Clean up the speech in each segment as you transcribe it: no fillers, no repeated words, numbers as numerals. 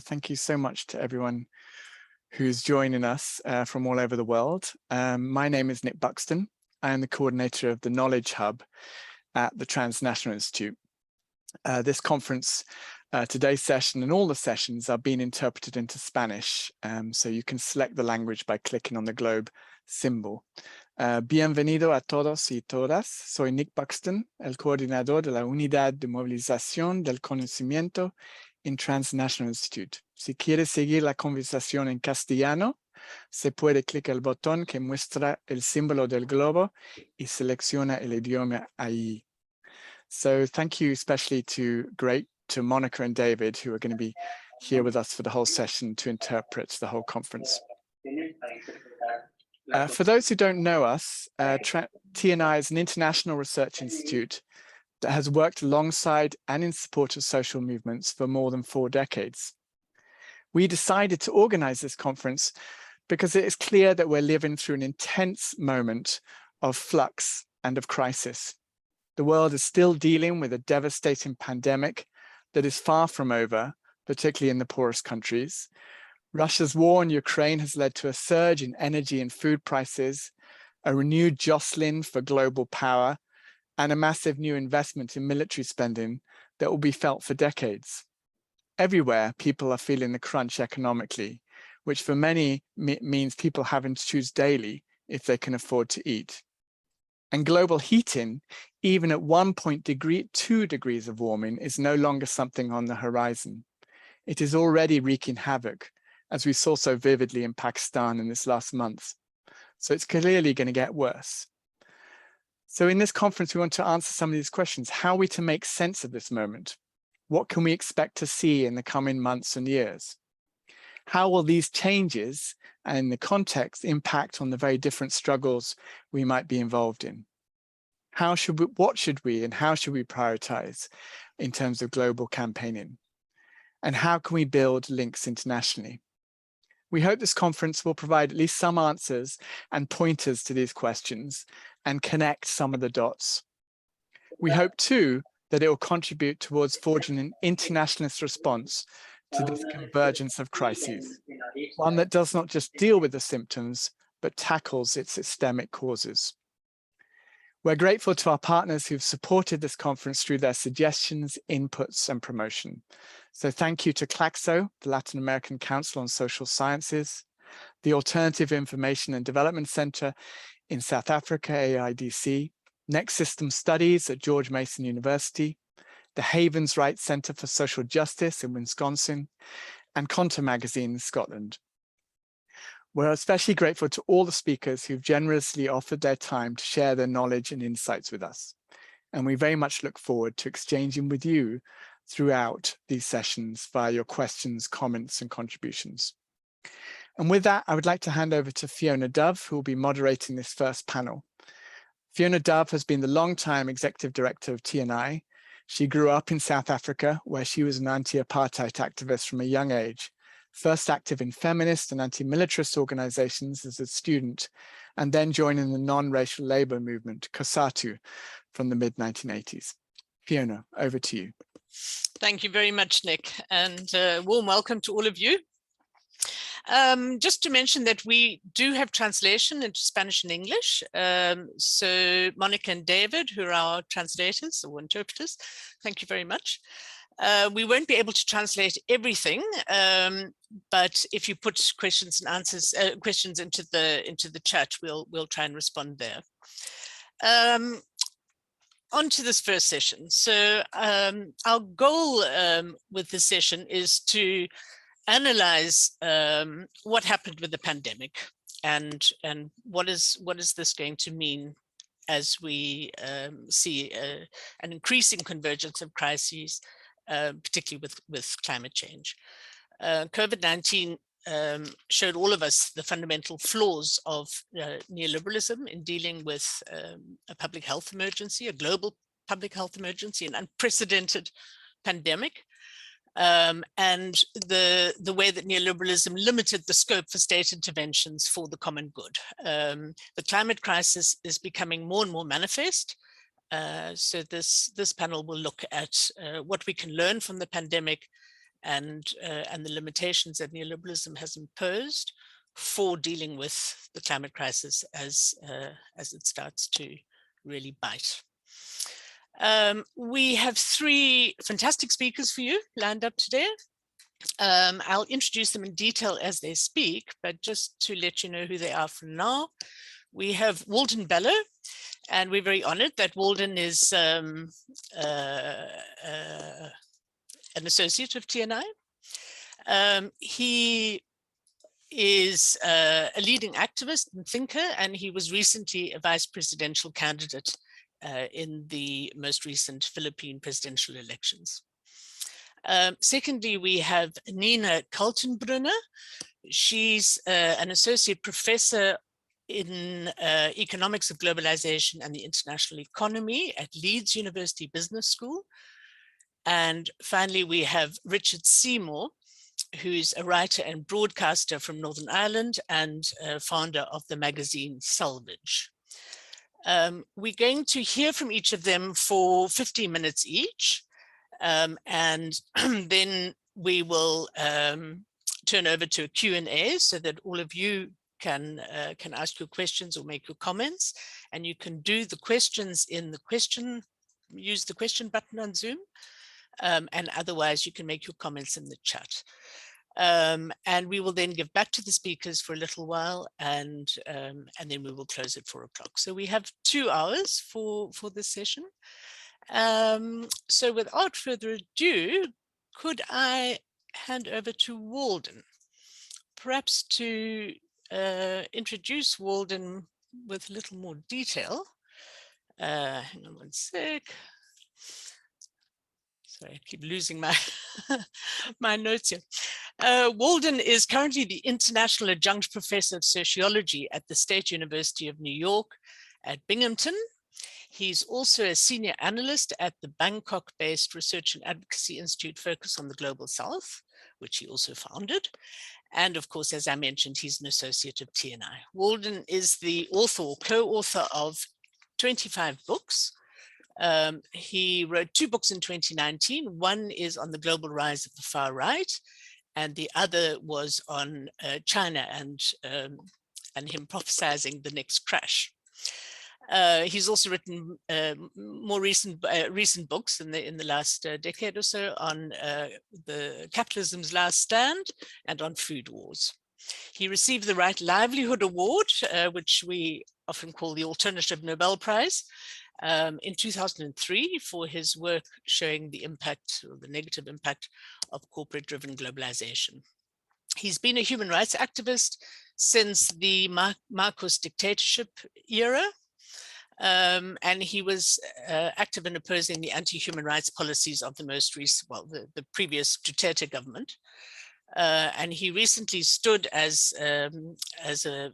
Thank you so much to everyone who's joining us from all over the world. My name is Nick Buxton. I am the coordinator of the Knowledge Hub at the Transnational Institute. This conference, today's session and all the sessions are being interpreted into Spanish. So you can select the language by clicking on the globe symbol. Bienvenido a todos y todas. Soy Nick Buxton, el coordinador de la Unidad de Movilización del Conocimiento en Transnational Institute. Si quiere seguir la conversación en castellano, se puede clicar el botón que muestra el símbolo del globo y selecciona el idioma ahí. So thank you especially to Monica and David, who are going to be here with us for the whole session to interpret the whole conference. For those who don't know us, TNI is an international research institute that has worked alongside and in support of social movements for more than 4 decades. We decided to organize this conference because it is clear that we're living through an intense moment of flux and of crisis. The world is still dealing with a devastating pandemic that is far from over, particularly in the poorest countries. Russia's war in Ukraine has led to a surge in energy and food prices, a renewed jostling for global power, and a massive new investment in military spending that will be felt for decades. Everywhere, people are feeling the crunch economically, which for many means people having to choose daily if they can afford to eat. And global heating, even at 1.2 degrees of warming, is no longer something on the horizon. It is already wreaking havoc, as we saw so vividly in Pakistan in this last month. So it's clearly going to get worse. So in this conference, we want to answer some of these questions. How are we to make sense of this moment? What can we expect to see in the coming months and years? How will these changes and the context impact on the very different struggles we might be involved in? What should we and how should we prioritize in terms of global campaigning? And how can we build links internationally? We hope this conference will provide at least some answers and pointers to these questions and connect some of the dots. We hope too that it will contribute towards forging an internationalist response to this convergence of crises, one that does not just deal with the symptoms, but tackles its systemic causes. We're grateful to our partners who've supported this conference through their suggestions, inputs, and promotion. So thank you to CLACSO, the Latin American Council on Social Sciences, the Alternative Information and Development Center in South Africa, AIDC, Next System Studies at George Mason University, the Havens Rights Center for Social Justice in Wisconsin, and Conter Magazine in Scotland. We're especially grateful to all the speakers who've generously offered their time to share their knowledge and insights with us. And we very much look forward to exchanging with you throughout these sessions via your questions, comments, and contributions. And with that, I would like to hand over to Fiona Dove, who will be moderating this first panel. Fiona Dove has been the longtime executive director of TNI. She grew up in South Africa, where she was an anti-apartheid activist from a young age, first active in feminist and anti-militarist organizations as a student, and then joining the non-racial labor movement, COSATU, from the mid-1980s. Fiona, over to you. Thank you very much, Nick, and warm welcome to all of you. Just to mention that we do have translation into Spanish and English. So Monica and David, who are our translators or interpreters, thank you very much. We won't be able to translate everything, but if you put questions and answers, questions into the chat, we'll try and respond there. On to this first session. So our goal with this session is to analyze what happened with the pandemic and what is this going to mean as we see an increasing convergence of crises, particularly with climate change. COVID-19 showed all of us the fundamental flaws of neoliberalism in dealing with a public health emergency, a global public health emergency, an unprecedented pandemic, and the way that neoliberalism limited the scope for state interventions for the common good. The climate crisis is becoming more and more manifest. So this panel will look at what we can learn from the pandemic and the limitations that neoliberalism has imposed for dealing with the climate crisis as it starts to really bite. We have three fantastic speakers for you lined up today. I'll introduce them in detail as they speak, but just to let you know who they are for now, we have Walden Bello, and we're very honored that Walden is an associate of TNI. He is a leading activist and thinker, and he was recently a vice presidential candidate in the most recent Philippine presidential elections. Secondly, we have Annina Kaltenbrunner. She's an associate professor in economics of globalization and the international economy at Leeds University Business School. And finally, we have Richard Seymour, who's a writer and broadcaster from Northern Ireland and founder of the magazine Salvage. We're going to hear from each of them for 15 minutes each, and then we will turn over to a Q&A so that all of you can ask your questions or make your comments, and you can do the questions in the use the question button on Zoom, and otherwise you can make your comments in the chat. And we will then give back to the speakers for a little while, and then we will close at 4 o'clock. So we have 2 hours for this session. So without further ado, could I hand over to Walden, perhaps to introduce Walden with a little more detail. Hang on one sec. Sorry, I keep losing my my notes here. Walden is currently the International Adjunct Professor of Sociology at the State University of New York at Binghamton. He's also a senior analyst at the Bangkok-based Research and Advocacy Institute focused on the Global South, which he also founded. And of course, as I mentioned, he's an associate of TNI. Walden is the author or co-author of 25 books. He wrote 2 books in 2019. One is on the global rise of the far right, and the other was on China and him prophesizing the next crash. He's also written more recent books in the last decade or so on the capitalism's last stand and on food wars. He received the Right Livelihood Award, which we often call the Alternative Nobel Prize, in 2003 for his work showing the impact or the negative impact of corporate-driven globalization. He's been a human rights activist since the Marcos dictatorship era, and he was active in opposing the anti-human rights policies of the most recent, well, the previous Duterte government. And he recently stood as a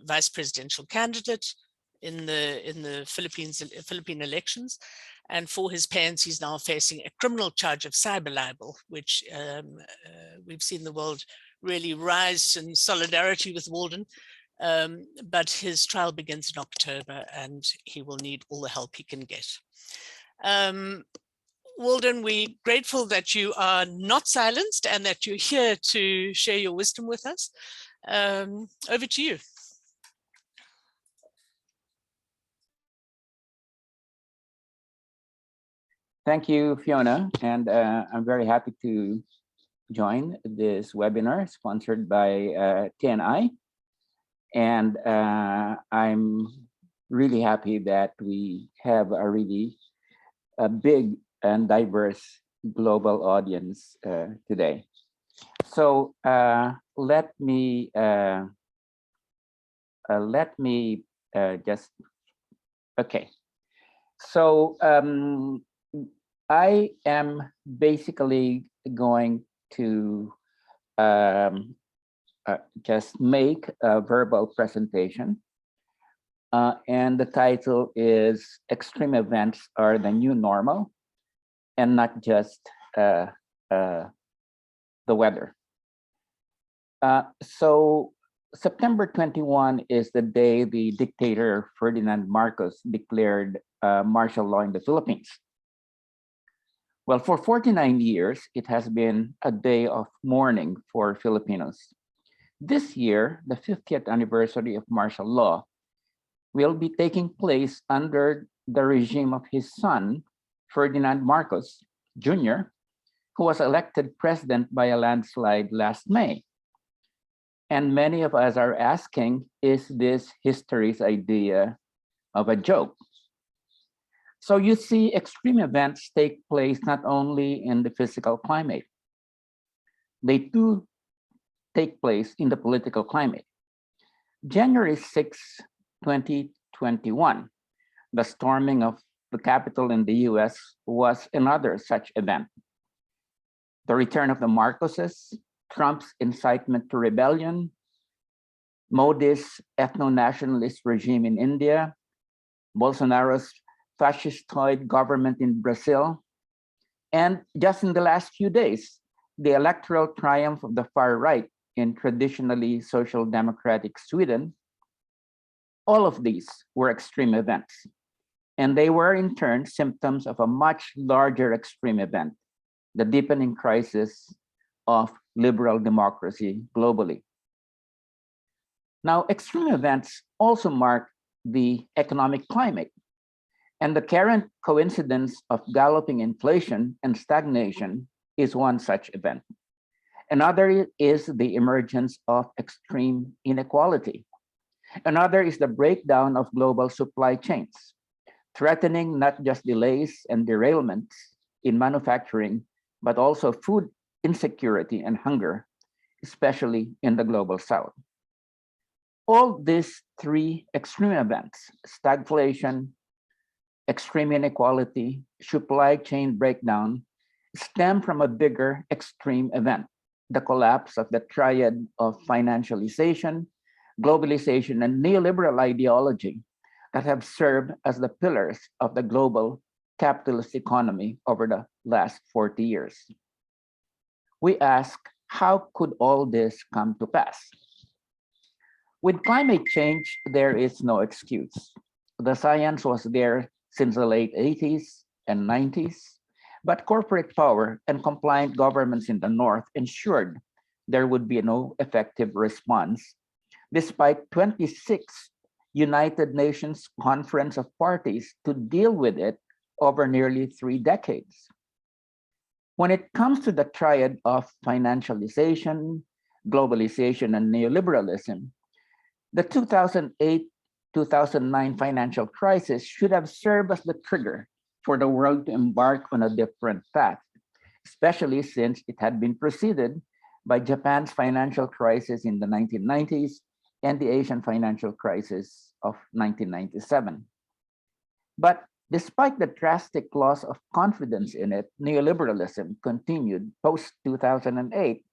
vice presidential candidate in the Philippine elections, and for his pains, he's now facing a criminal charge of cyber libel, which we've seen the world really rise in solidarity with Walden. But his trial begins in October, and he will need all the help he can get. Walden, we're grateful that you are not silenced and that you're here to share your wisdom with us. Over to you. Thank you, Fiona, and I'm very happy to join this webinar sponsored by TNI. And I'm really happy that we have a really big and diverse global audience today. So let me just, okay. So I am basically going to just make a verbal presentation. And the title is Extreme Events Are the New Normal, and not just the weather. So September 21 is the day the dictator Ferdinand Marcos declared martial law in the Philippines. Well, for 49 years, it has been a day of mourning for Filipinos. This year, the 50th anniversary of martial law will be taking place under the regime of his son, Ferdinand Marcos Jr., who was elected president by a landslide last May. And many of us are asking, is this history's idea of a joke? So you see, extreme events take place not only in the physical climate, they too take place in the political climate. January 6, 2021, the storming of the Capitol in the US was another such event. The return of the Marcoses, Trump's incitement to rebellion, Modi's ethno-nationalist regime in India, Bolsonaro's fascistoid government in Brazil, and just in the last few days, the electoral triumph of the far right in traditionally social democratic Sweden. All of these were extreme events, and they were in turn symptoms of a much larger extreme event, the deepening crisis of liberal democracy globally. Now, extreme events also mark the economic climate, and the current coincidence of galloping inflation and stagnation is one such event. Another is the emergence of extreme inequality. Another is the breakdown of global supply chains, threatening not just delays and derailments in manufacturing, but also food insecurity and hunger, especially in the global south. All these three extreme events, stagflation, extreme inequality, supply chain breakdown, stem from a bigger extreme event, the collapse of the triad of financialization, globalization, and neoliberal ideology that have served as the pillars of the global capitalist economy over the last 40 years. We ask, how could all this come to pass? With climate change, there is no excuse. The science was there since the late 80s and 90s, but corporate power and compliant governments in the North ensured there would be no effective response, despite 26 United Nations Conference of Parties to deal with it over nearly 3 decades. When it comes to the triad of financialization, globalization, and neoliberalism, the 2008-2009 financial crisis should have served as the trigger for the world to embark on a different path, especially since it had been preceded by Japan's financial crisis in the 1990s and the Asian financial crisis of 1997. But despite the drastic loss of confidence in it, neoliberalism continued post-2008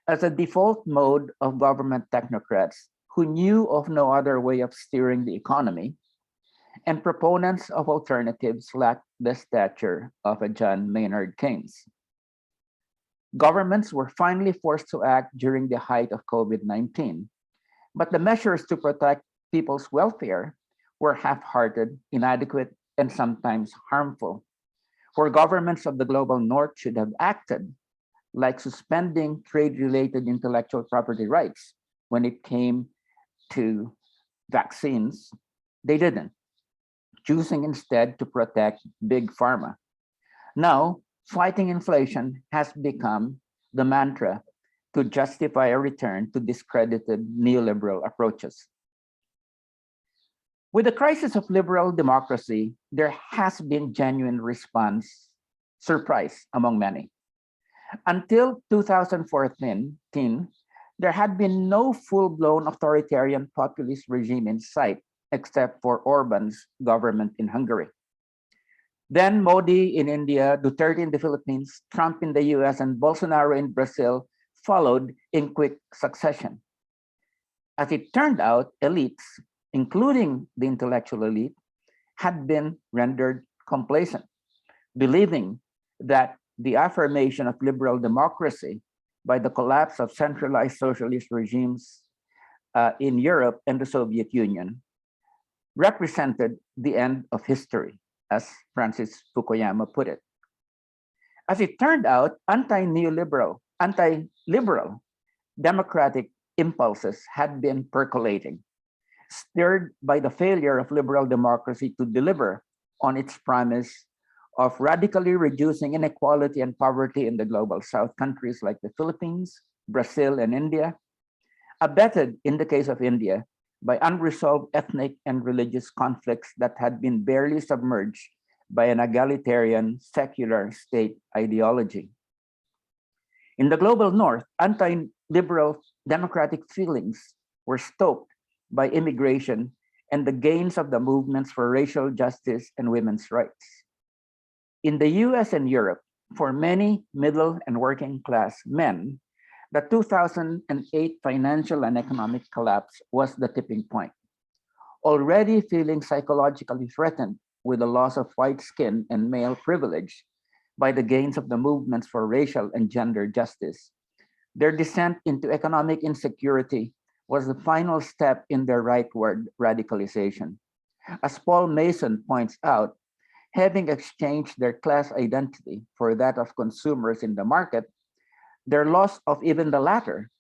as a default mode of government technocrats who knew of no other way of steering the economy, and proponents of alternatives lacked the stature of a John Maynard Keynes. Governments were finally forced to act during the height of COVID-19, but the measures to protect people's welfare were half-hearted, inadequate, and sometimes harmful, where governments of the global North should have acted, like suspending trade-related intellectual property rights when it came to vaccines. They didn't, choosing instead to protect big pharma. Now, fighting inflation has become the mantra to justify a return to discredited neoliberal approaches. With the crisis of liberal democracy, there has been genuine surprise among many. Until 2014, there had been no full-blown authoritarian populist regime in sight, except for Orban's government in Hungary. Then Modi in India, Duterte in the Philippines, Trump in the US, and Bolsonaro in Brazil followed in quick succession. As it turned out, elites, including the intellectual elite, had been rendered complacent, believing that the affirmation of liberal democracy by the collapse of centralized socialist regimes in Europe and the Soviet Union represented the end of history, as Francis Fukuyama put it. As it turned out, anti-neoliberal, anti-liberal democratic impulses had been percolating, stirred by the failure of liberal democracy to deliver on its promise of radically reducing inequality and poverty in the global south countries like the Philippines, Brazil, and India, abetted in the case of India by unresolved ethnic and religious conflicts that had been barely submerged by an egalitarian secular state ideology. In the global north, anti-liberal democratic feelings were stoked by immigration and the gains of the movements for racial justice and women's rights. In the US and Europe, for many middle and working class men, the 2008 financial and economic collapse was the tipping point. Already feeling psychologically threatened with the loss of white skin and male privilege by the gains of the movements for racial and gender justice, their descent into economic insecurity was the final step in their rightward radicalization. As Paul Mason points out, having exchanged their class identity for that of consumers in the market, their loss of even the latter,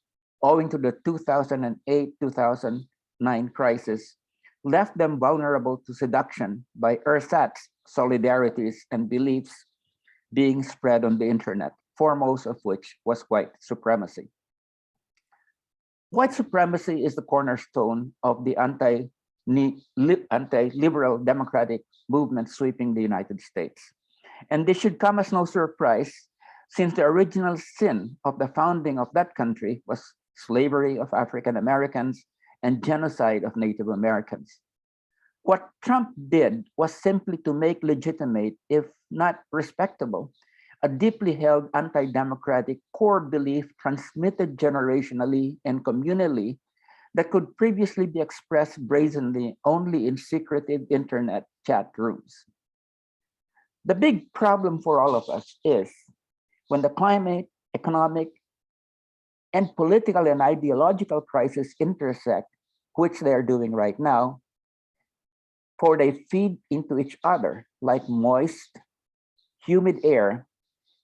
owing to the 2008-2009 crisis, left them vulnerable to seduction by ersatz solidarities and beliefs being spread on the internet, foremost of which was white supremacy. White supremacy is the cornerstone of the anti-liberal democratic movement sweeping the United States. And this should come as no surprise, since the original sin of the founding of that country was slavery of African Americans and genocide of Native Americans. What Trump did was simply to make legitimate, if not respectable, a deeply held anti-democratic core belief transmitted generationally and communally that could previously be expressed brazenly only in secretive internet chat rooms. The big problem for all of us is when the climate, economic, and political and ideological crises intersect, which they are doing right now, for they feed into each other like moist, humid air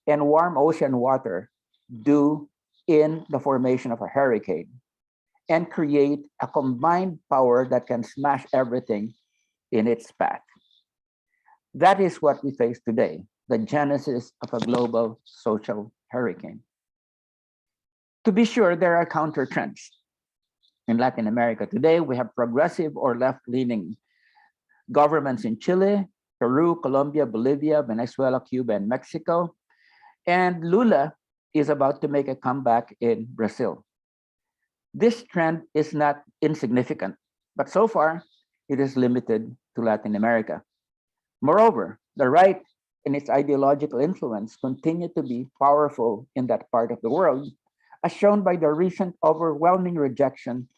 and warm ocean water do in the formation of a hurricane, and create a combined power that can smash everything in its path. That is what we face today, the genesis of a global social hurricane. To be sure, there are counter trends. In Latin America today, we have progressive or left-leaning governments in Chile, Peru, Colombia, Bolivia, Venezuela, Cuba, and Mexico. And Lula is about to make a comeback in Brazil. This trend is not insignificant, but so far it is limited to Latin America. Moreover, the right and its ideological influence continue to be powerful in that part of the world, as shown by the recent overwhelming rejection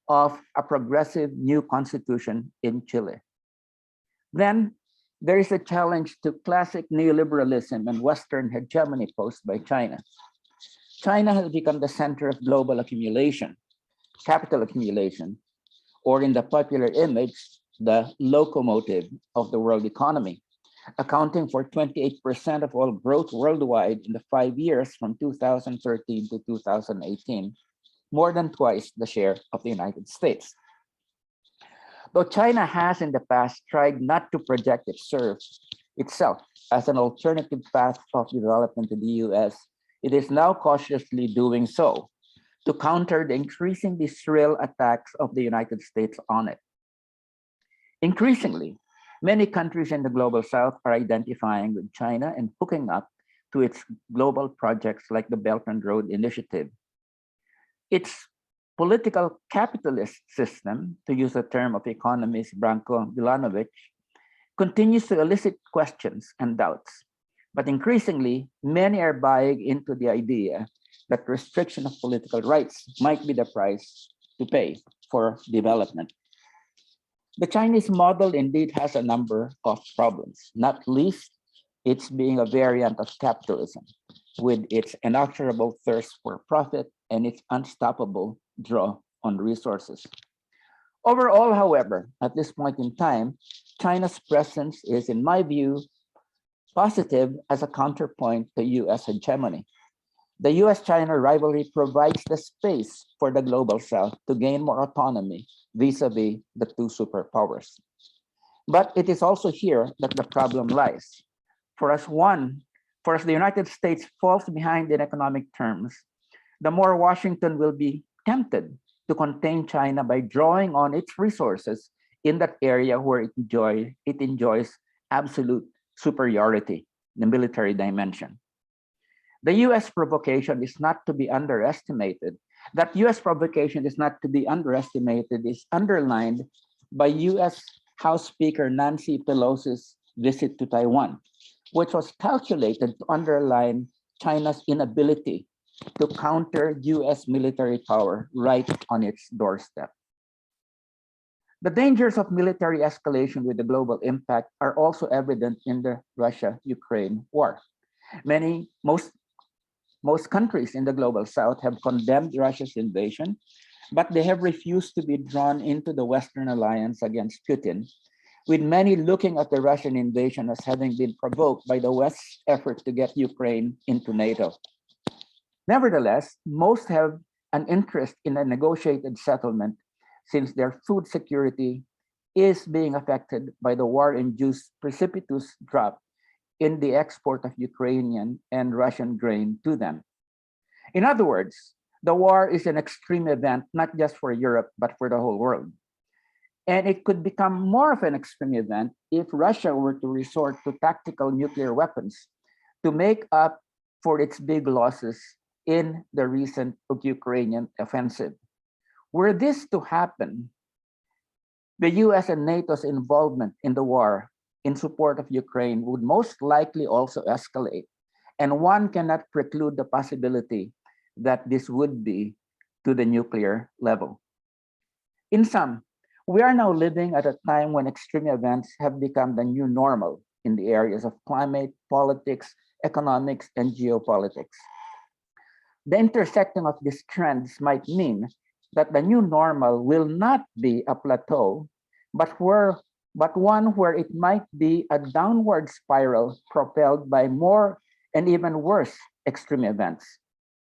of a progressive new constitution in Chile. Then there is a challenge to classic neoliberalism and Western hegemony posed by China. China has become the center of global accumulation, capital accumulation, or in the popular image, the locomotive of the world economy, accounting for 28% of all growth worldwide in the 5 years from 2013 to 2018, more than twice the share of the United States. Though China has in the past tried not to project itself as an alternative path of development to the US, it is now cautiously doing so to counter the increasingly shrill attacks of the United States on it. Increasingly, many countries in the global south are identifying with China and hooking up to its global projects like the Belt and Road Initiative. Its political capitalist system, to use the term of economist Branko Milanovic, continues to elicit questions and doubts. But increasingly, many are buying into the idea that restriction of political rights might be the price to pay for development. The Chinese model indeed has a number of problems, not least its being a variant of capitalism, with its inexorable thirst for profit and its unstoppable draw on resources. Overall, however, at this point in time, China's presence is, in my view, positive as a counterpoint to US hegemony. The US-China rivalry provides the space for the global south to gain more autonomy vis-a-vis the two superpowers. But it is also here that the problem lies. For as the United States falls behind in economic terms, the more Washington will be tempted to contain China by drawing on its resources in that area where it enjoys absolute superiority, the military dimension. The US provocation is not to be underestimated. That US provocation is not to be underestimated is underlined by US House Speaker Nancy Pelosi's visit to Taiwan, which was calculated to underline China's inability to counter US military power right on its doorstep. The dangers of military escalation with the global impact are also evident in the Russia-Ukraine war. Most countries in the global south have condemned Russia's invasion, but they have refused to be drawn into the Western alliance against Putin, with many looking at the Russian invasion as having been provoked by the West's effort to get Ukraine into NATO. Nevertheless, most have an interest in a negotiated settlement since their food security is being affected by the war-induced precipitous drop in the export of Ukrainian and Russian grain to them. In other words, the war is an extreme event, not just for Europe, but for the whole world. And it could become more of an extreme event if Russia were to resort to tactical nuclear weapons to make up for its big losses in the recent Ukrainian offensive. Were this to happen, the US and NATO's involvement in the war in support of Ukraine would most likely also escalate. And one cannot preclude the possibility that this would be to the nuclear level. In sum, we are now living at a time when extreme events have become the new normal in the areas of climate, politics, economics, and geopolitics. The intersecting of these trends might mean that the new normal will not be a plateau, but one where it might be a downward spiral propelled by more and even worse extreme events.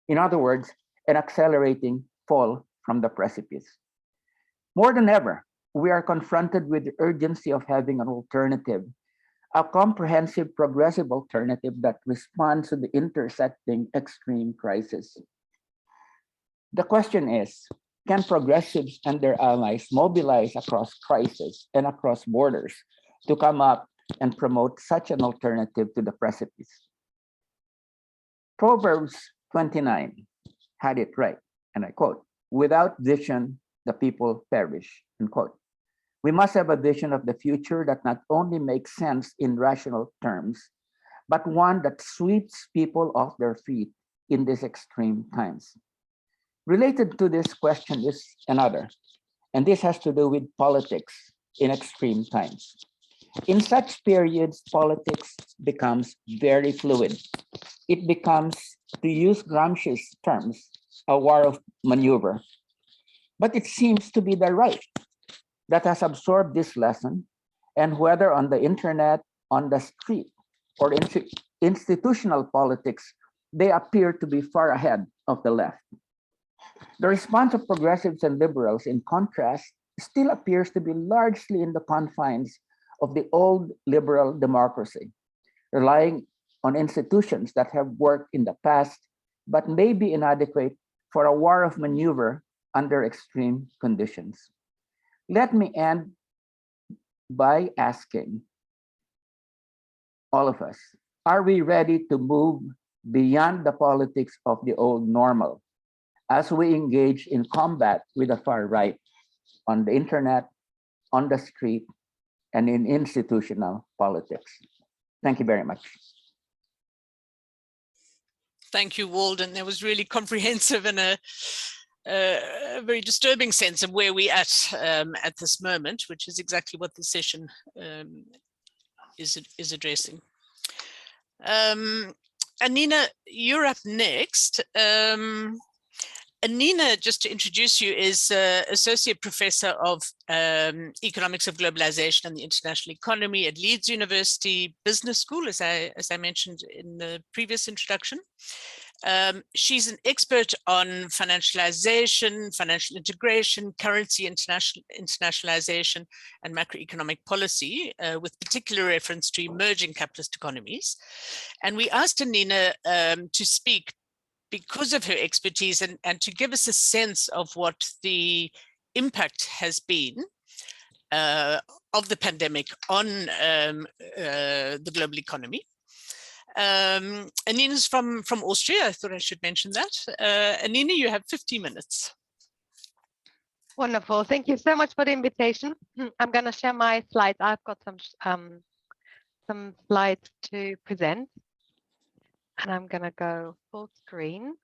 In other words, an accelerating fall from the precipice. More than ever, we are confronted with the urgency of having an alternative, a comprehensive, progressive alternative that responds to the intersecting extreme crisis. The question is, can progressives and their allies mobilize across crises and across borders to come up and promote such an alternative to the precipice? Proverbs 29 had it right, and I quote, "Without vision, the people perish," unquote. We must have a vision of the future that not only makes sense in rational terms, but one that sweeps people off their feet in these extreme times. Related to this question is another, and this has to do with politics in extreme times. In such periods, politics becomes very fluid. It becomes, to use Gramsci's terms, a war of maneuver. But it seems to be the right that has absorbed this lesson, and whether on the internet, on the street, or institutional politics, they appear to be far ahead of the left. The response of progressives and liberals, in contrast, still appears to be largely in the confines of the old liberal democracy, relying on institutions that have worked in the past, but may be inadequate for a war of maneuver under extreme conditions. Let me end by asking all of us, are we ready to move beyond the politics of the old normal as we engage in combat with the far right on the internet, on the street, and in institutional politics? Thank you very much. Thank you, Walden. That was really comprehensive and a very disturbing sense of where we're at this moment, which is exactly what the session is addressing. Annina, you're up next. Annina, just to introduce you, is Associate Professor of Economics of Globalization and the International Economy at Leeds University Business School, as I mentioned in the previous introduction. She's an expert on financialization, financial integration, currency internationalization, and macroeconomic policy, with particular reference to emerging capitalist economies. And we asked Annina to speak because of her expertise and to give us a sense of what the impact has been of the pandemic on the global economy. Annina's from Austria. I thought I should mention that. Annina, you have 50 minutes. Wonderful. Thank you so much for the invitation. I'm going to share my slides. I've got some slides to present. And I'm going to go full screen.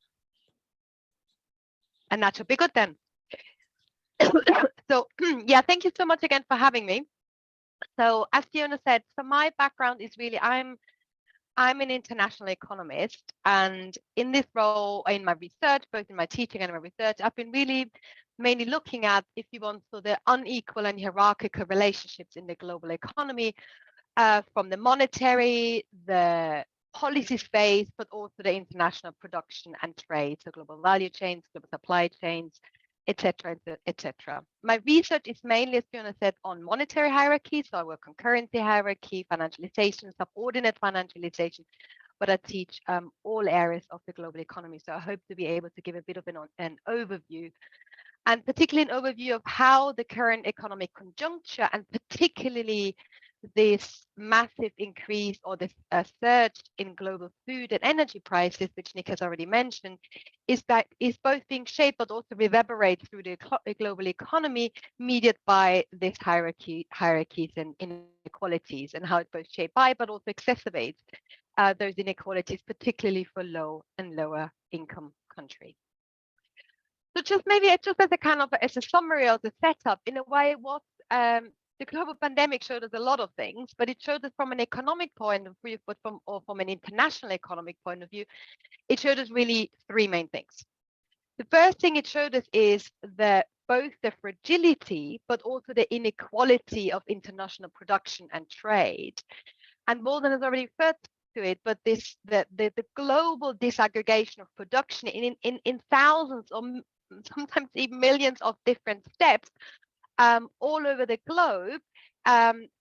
And that should be good then. So yeah, thank you so much again for having me. So as Fiona said, so my background is really, I'm an international economist, and in this role, in my research, both in my teaching and my research, I've been really mainly looking at, if you want, so the unequal and hierarchical relationships in the global economy, from the monetary, the policy space, but also the international production and trade, so global value chains, global supply chains, etc., etc. My research is mainly, as Fiona said, on monetary hierarchy. So I work on currency hierarchy, financialization, subordinate financialization, but I teach all areas of the global economy. So I hope to be able to give a bit of an overview, and particularly an overview of how the current economic conjuncture, and particularly this massive increase or this surge in global food and energy prices, which Nick has already mentioned, is both being shaped but also reverberates through the global economy, mediated by this hierarchies and inequalities, and how it both shaped by but also exacerbates those inequalities, particularly for low and lower income countries. So just as a kind of as a summary of the setup, in a way, what the global pandemic showed us a lot of things, but it showed us from an economic point of view, but from an international economic point of view, it showed us really three main things. The first thing it showed us is both the fragility, but also the inequality of international production and trade. And Walden has already referred to it, but the global disaggregation of production in thousands or sometimes even millions of different steps all over the globe,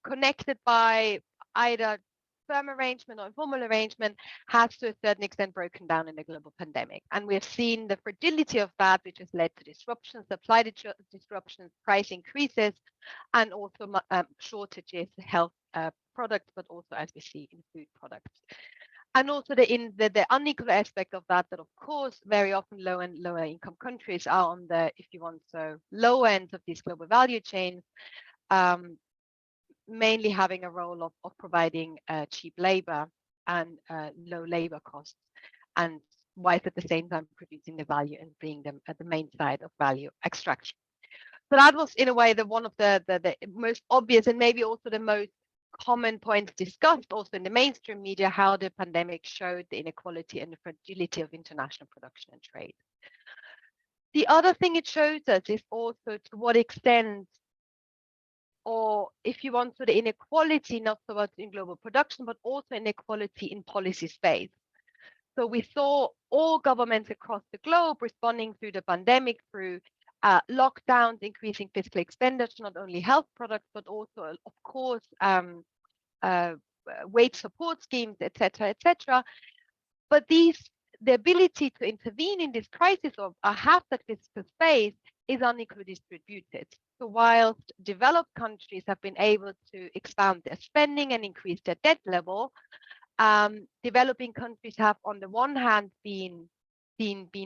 connected by either firm arrangement or informal arrangement, has to a certain extent broken down in the global pandemic. And we have seen the fragility of that, which has led to disruptions, supply disruptions, price increases, and also shortages, health products, but also, as we see, in food products. And also the unequal aspect of that of course, very often low and lower income countries are on the, if you want, so low ends of these global value chains, mainly having a role of providing cheap labor and low labor costs, and whilst at the same time producing the value and being them at the main side of value extraction. So that was, in a way, one of the most obvious and maybe also the most common points discussed also in the mainstream media, how the pandemic showed the inequality and the fragility of international production and trade. The other thing it shows us is also to what extent, or if you want, so the inequality, not so much in global production, but also inequality in policy space. So we saw all governments across the globe responding through the pandemic through lockdowns, increasing fiscal expenditure, not only health products, but also, of course, wage support schemes, etc., etc. But the ability to intervene in this crisis or have that fiscal space is unequally distributed. So whilst developed countries have been able to expand their spending and increase their debt level, developing countries have, on the one hand, been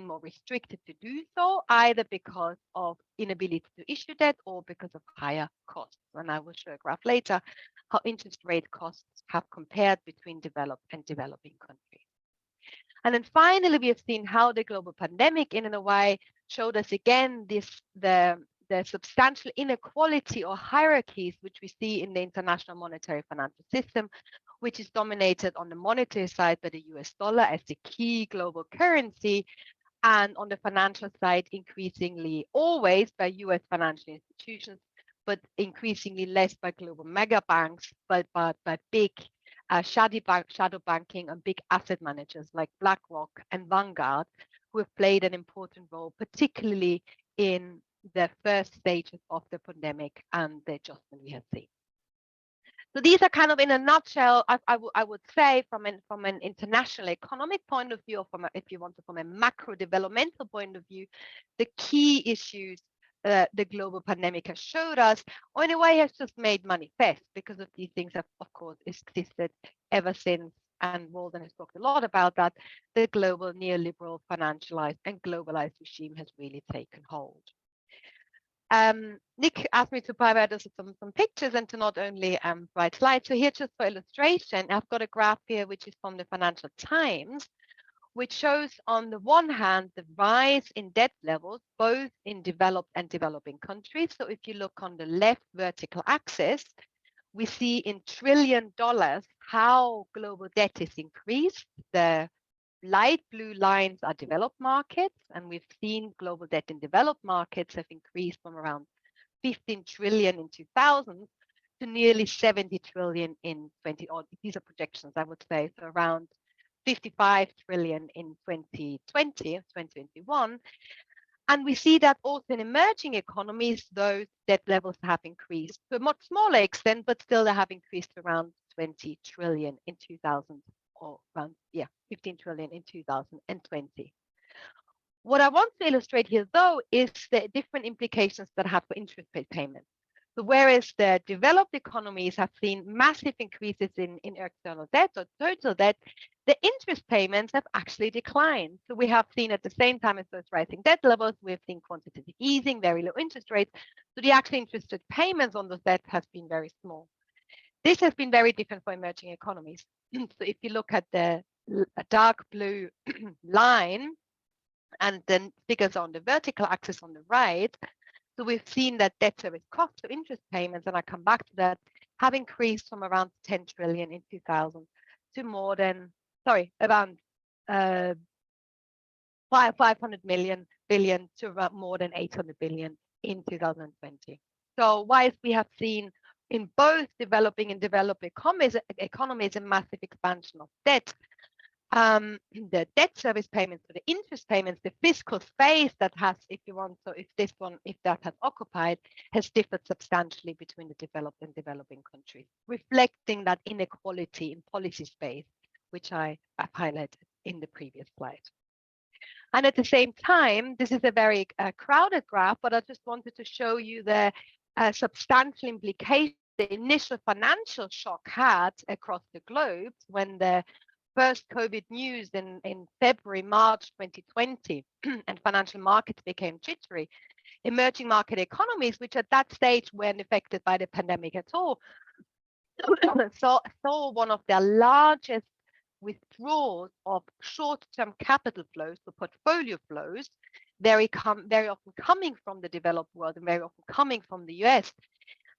more restricted to do so, either because of inability to issue debt or because of higher costs. And I will show a graph later how interest rate costs have compared between developed and developing countries. And then finally, we have seen how the global pandemic, in a way, showed us again the substantial inequality or hierarchies which we see in the international monetary financial system, which is dominated on the monetary side by the US dollar as the key global currency, and on the financial side, increasingly always by US financial institutions, but increasingly less by global mega banks, but by big shadow banking and big asset managers like BlackRock and Vanguard, who have played an important role, particularly in the first stages of the pandemic and the adjustment we have seen. So these are kind of, in a nutshell, I would say, from an international economic point of view, or if you want to, from a macro developmental point of view, the key issues the global pandemic has showed us, or in a way has just made manifest, because of these things have, of course, existed ever since, and Walden has talked a lot about that, the global neoliberal, financialized and globalized regime has really taken hold. Nick asked me to provide us some pictures and to not only write slides. So here, just for illustration, I've got a graph here, which is from the Financial Times, which shows on the one hand the rise in debt levels, both in developed and developing countries. So if you look on the left vertical axis, we see in $1 trillion how global debt is increased. The light blue lines are developed markets, and we've seen global debt in developed markets have increased from around 15 trillion in 2000 to nearly 70 trillion in 20, or these are projections, I would say, so around 55 trillion in 2020, 2021. And we see that also in emerging economies, those debt levels have increased to a much smaller extent, but still they have increased around 20 trillion in 2000, or around 15 trillion in 2020. What I want to illustrate here, though, is the different implications that have for interest rate payments. So whereas the developed economies have seen massive increases in external debt or total debt, the interest payments have actually declined. So we have seen at the same time as those rising debt levels, we've seen quantitative easing, very low interest rates. So the actual interest payments on those debt has been very small. This has been very different for emerging economies. So if you look at the dark blue line and then figures on the vertical axis on the right, so we've seen that debt service costs of interest payments, and I come back to that, have increased from around 10 trillion in 2000 to more than, around 500 billion to around more than 800 billion in 2020. So whilst we have seen in both developing and developed economies a massive expansion of debt, the debt service payments, so the interest payments, the fiscal space that has, if you want, so if that has occupied, has differed substantially between the developed and developing countries, reflecting that inequality in policy space, which I have highlighted in the previous slide. And at the same time, this is a very crowded graph, but I just wanted to show you the substantial implications the initial financial shock had across the globe when the first COVID news in February, March 2020, and financial markets became jittery. Emerging market economies, which at that stage weren't affected by the pandemic at all, saw one of their largest withdrawals of short-term capital flows, so portfolio flows, very often coming from the developed world and very often coming from the US,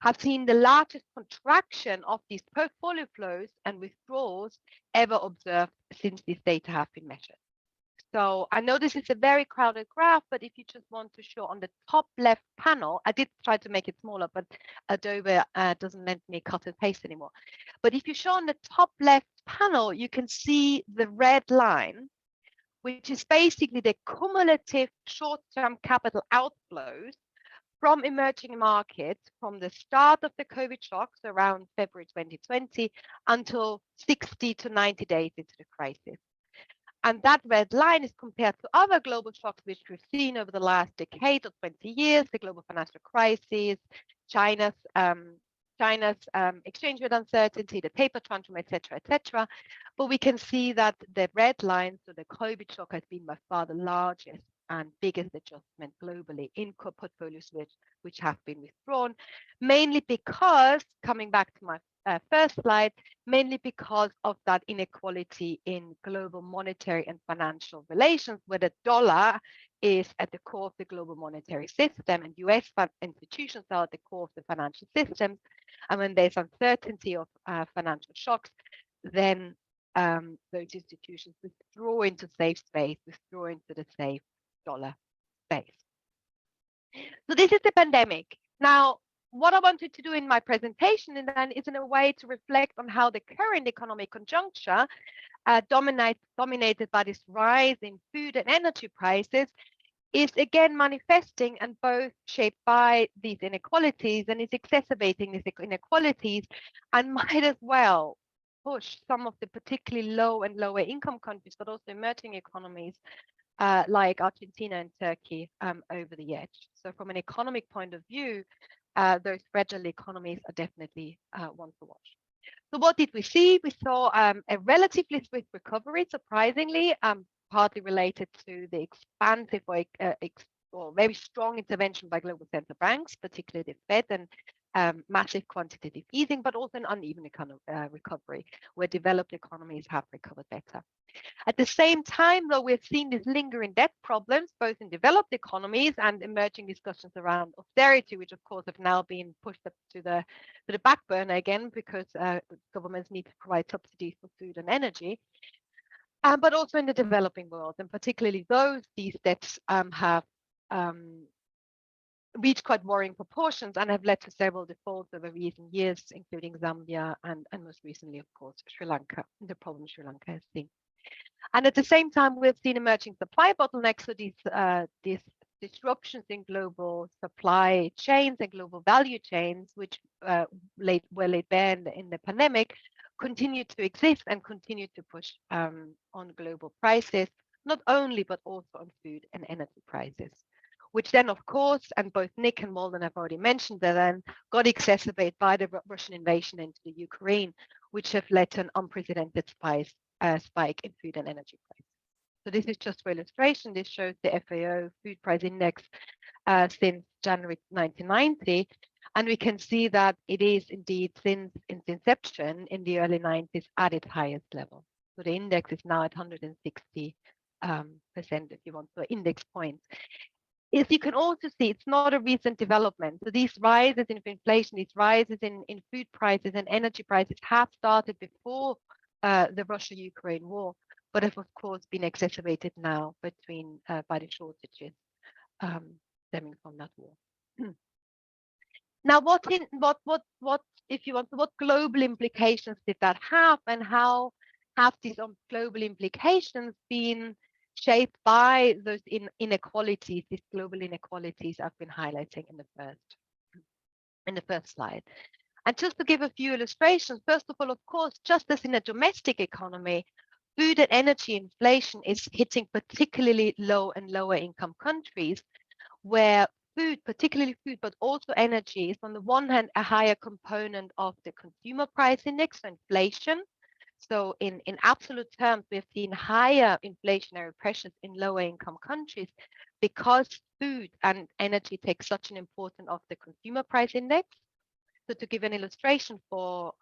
have seen the largest contraction of these portfolio flows and withdrawals ever observed since these data have been measured. So I know this is a very crowded graph, but if you just want to show on the top left panel, I did try to make it smaller, but Adobe doesn't let me cut and paste anymore. But if you show on the top left panel, you can see the red line, which is basically the cumulative short-term capital outflows from emerging markets from the start of the COVID shocks around February 2020 until 60 to 90 days into the crisis. And that red line is compared to other global shocks which we've seen over the last decade or 20 years, the global financial crisis, China's exchange rate uncertainty, the paper tantrum, etc., etc. But we can see that the red line, so the COVID shock, has been by far the largest and biggest adjustment globally in portfolios which have been withdrawn, mainly because, coming back to my first slide, mainly because of that inequality in global monetary and financial relations, where the dollar is at the core of the global monetary system and US institutions are at the core of the financial systems. And when there's uncertainty of financial shocks, then those institutions withdraw into safe space, withdraw into the safe dollar space. So this is the pandemic. Now, what I wanted to do in my presentation then is in a way to reflect on how the current economic conjuncture dominated by this rise in food and energy prices is again manifesting and both shaped by these inequalities and is exacerbating these inequalities and might as well push some of the particularly low and lower income countries, but also emerging economies like Argentina and Turkey over the edge. So from an economic point of view, those fragile economies are definitely one to watch. So what did we see? We saw a relatively swift recovery, surprisingly, partly related to the expansive or very strong intervention by global central banks, particularly the Fed, and massive quantitative easing, but also an uneven recovery, where developed economies have recovered better. At the same time, though, we've seen these lingering debt problems, both in developed economies and emerging discussions around austerity, which of course have now been pushed up to the back burner again, because governments need to provide subsidies for food and energy. But also in the developing world, and particularly these debts have reached quite worrying proportions and have led to several defaults over recent years, including Zambia and most recently, of course, Sri Lanka, the problem Sri Lanka has seen. And at the same time, we've seen emerging supply bottlenecks, so these disruptions in global supply chains and global value chains, which were laid bare in the pandemic, continue to exist and continue to push on global prices, not only, but also on food and energy prices, which then, of course, and both Nick and Walden have already mentioned, that then got exacerbated by the Russian invasion into the Ukraine, which have led to an unprecedented spike in food and energy prices. So this is just for illustration. This shows the FAO food price index since January 1990. And we can see that it is indeed since its inception in the early 90s at its highest level. So the index is now at 160%, if you want, so index points. As you can also see, it's not a recent development. So these rises in inflation, these rises in food prices and energy prices have started before the Russia-Ukraine war, but have of course been exacerbated now by the shortages stemming from that war. Now, what if you want, what global implications did that have, and how have these global implications been shaped by those inequalities, these global inequalities I've been highlighting in the first slide? And just to give a few illustrations, first of all, of course, just as in a domestic economy, food and energy inflation is hitting particularly low and lower income countries, where food, particularly food, but also energy, is on the one hand a higher component of the consumer price index, so inflation. So in absolute terms, we've seen higher inflationary pressures in lower income countries because food and energy take such an important of the consumer price index. So to give an illustration for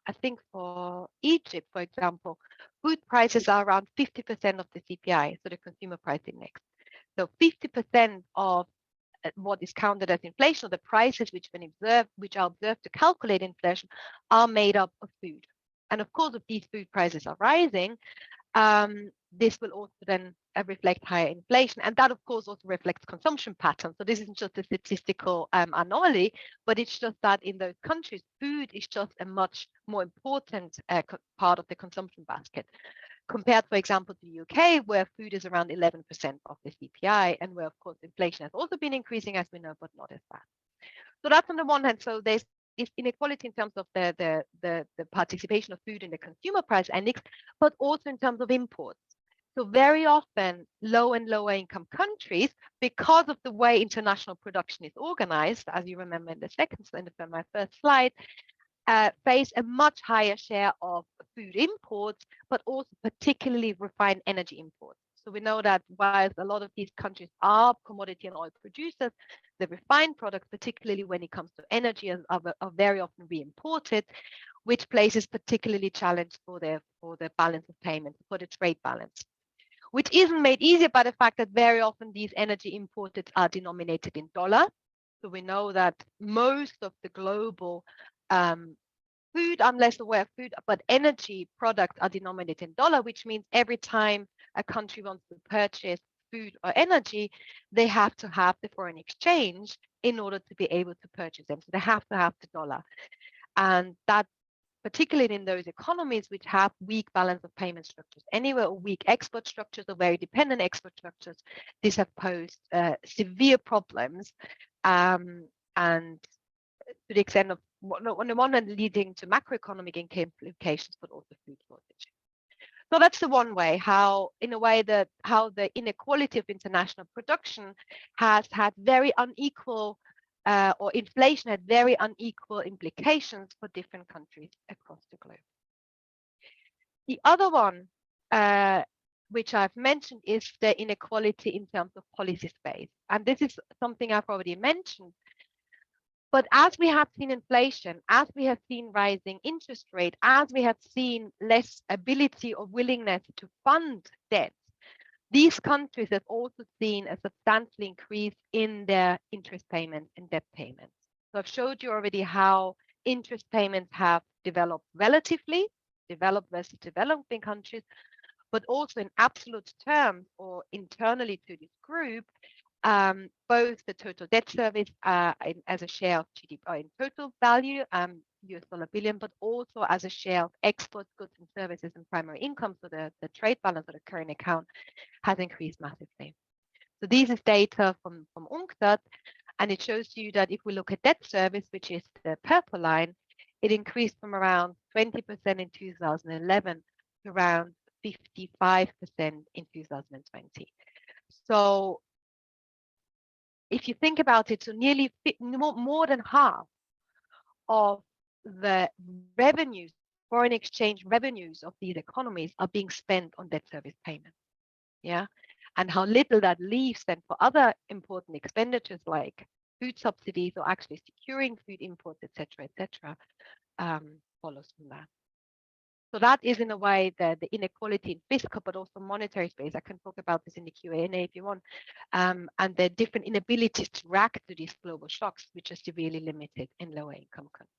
Egypt, for example, food prices are around 50% of the CPI, so the consumer price index. So 50% of what is counted as inflation, the prices which are observed to calculate inflation, are made up of food. And of course, if these food prices are rising, this will also then reflect higher inflation. And that, of course, also reflects consumption patterns. So this isn't just a statistical anomaly, but it's just that in those countries, food is just a much more important part of the consumption basket, compared, for example, to the UK, where food is around 11% of the CPI, and where, of course, inflation has also been increasing, as we know, but not as fast. So that's on the one hand. So there's inequality in terms of the participation of food in the consumer price index, but also in terms of imports. So very often, low and lower income countries, because of the way international production is organized, as you remember in my first slide, face a much higher share of food imports, but also particularly refined energy imports. So we know that while a lot of these countries are commodity and oil producers, the refined products, particularly when it comes to energy, are very often re-imported, which places particularly challenge for the balance of payments, for the trade balance, which isn't made easier by the fact that very often these energy imported are denominated in dollar. So we know that most of the global food, I'm less aware of food, but energy products are denominated in dollar, which means every time a country wants to purchase food or energy, they have to have the foreign exchange in order to be able to purchase them. So they have to have the dollar. And that, particularly in those economies which have weak balance of payment structures, anywhere weak export structures or very dependent export structures, these have posed severe problems, and to the extent of, on the one hand, leading to macroeconomic implications, but also food shortage. So that's the one way how, in a way, that how the inequality of international production has had very unequal, or inflation had very unequal implications for different countries across the globe. The other one, which I've mentioned, is the inequality in terms of policy space. And this is something I've already mentioned. But as we have seen inflation, as we have seen rising interest rate, as we have seen less ability or willingness to fund debt, these countries have also seen a substantial increase in their interest payments and debt payments. So I've showed you already how interest payments have developed relatively, developed versus developing countries, but also in absolute terms or internally to this group, both the total debt service as a share of GDP in total value, US dollar billion, but also as a share of export goods and services and primary income. So the trade balance or the current account has increased massively. So this is data from UNCTAD, and it shows you that if we look at debt service, which is the purple line, it increased from around 20% in 2011 to around 55% in 2020. So if you think about it, so nearly more than half of the revenues, foreign exchange revenues of these economies are being spent on debt service payments. Yeah, and how little that leaves then for other important expenditures like food subsidies or actually securing food imports, etc., follows from that. So that is in a way the inequality in fiscal, but also monetary space. I can talk about this in the Q&A if you want, and the different inabilities to react to these global shocks, which are severely limited in lower income countries.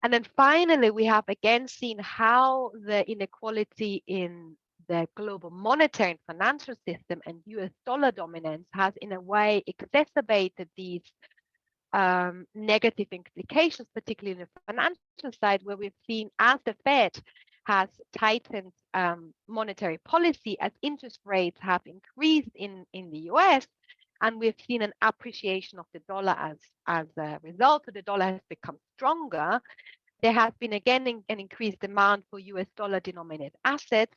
And then finally, we have again seen how the inequality in the global monetary and financial system and US dollar dominance has in a way exacerbated these negative implications, particularly in the financial side, where we've seen as the Fed has tightened monetary policy, as interest rates have increased in the US, and we've seen an appreciation of the dollar as a result. The dollar has become stronger. There has been again an increased demand for US dollar denominated assets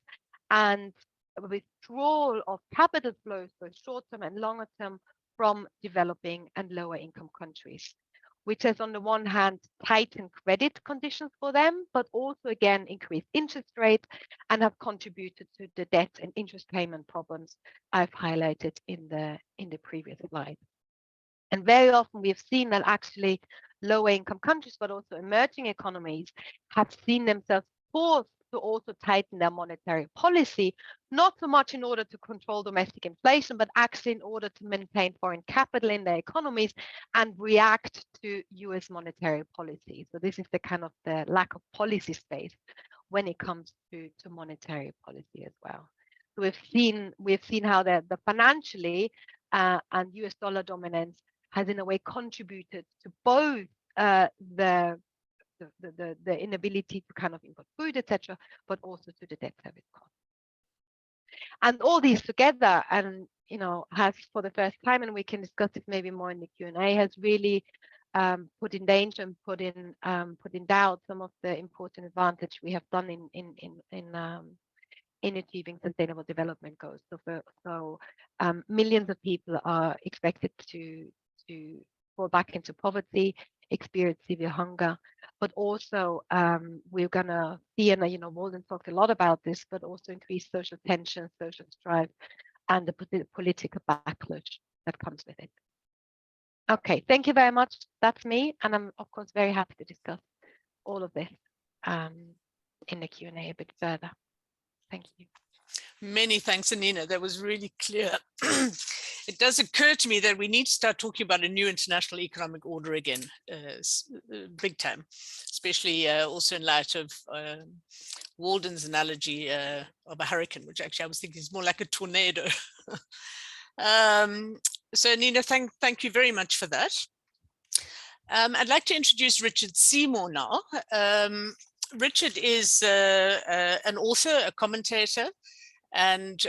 and a withdrawal of capital flows, both short-term and longer-term, from developing and lower income countries, which has on the one hand tightened credit conditions for them, but also again increased interest rates and have contributed to the debt and interest payment problems I've highlighted in the previous slide. And very often we've seen that actually lower income countries, but also emerging economies, have seen themselves forced to also tighten their monetary policy, not so much in order to control domestic inflation, but actually in order to maintain foreign capital in their economies and react to US monetary policy. So this is the kind of the lack of policy space when it comes to monetary policy as well. So we've seen how the financially and US dollar dominance has in a way contributed to both the inability to kind of import food, etc., but also to the debt service cost. And all these together, and has for the first time, and we can discuss it maybe more in the Q&A, has really put in danger and put in doubt some of the important advantage we have done in achieving sustainable development goals. So millions of people are expected to fall back into poverty, experience severe hunger, but also we're gonna see, and Walden talked a lot about this, but also increased social tension, social strife, and the political backlash that comes with it. Okay, thank you very much. That's me, and I'm of course very happy to discuss all of this in the Q&A a bit further. Thank you. Many thanks, Annina. That was really clear. It does occur to me that we need to start talking about a new international economic order again, big time, especially also in light of Walden's analogy of a hurricane, which actually I was thinking is more like a tornado. So Annina, thank you very much for that. I'd like to introduce Richard Seymour now. Richard is an author, a commentator, and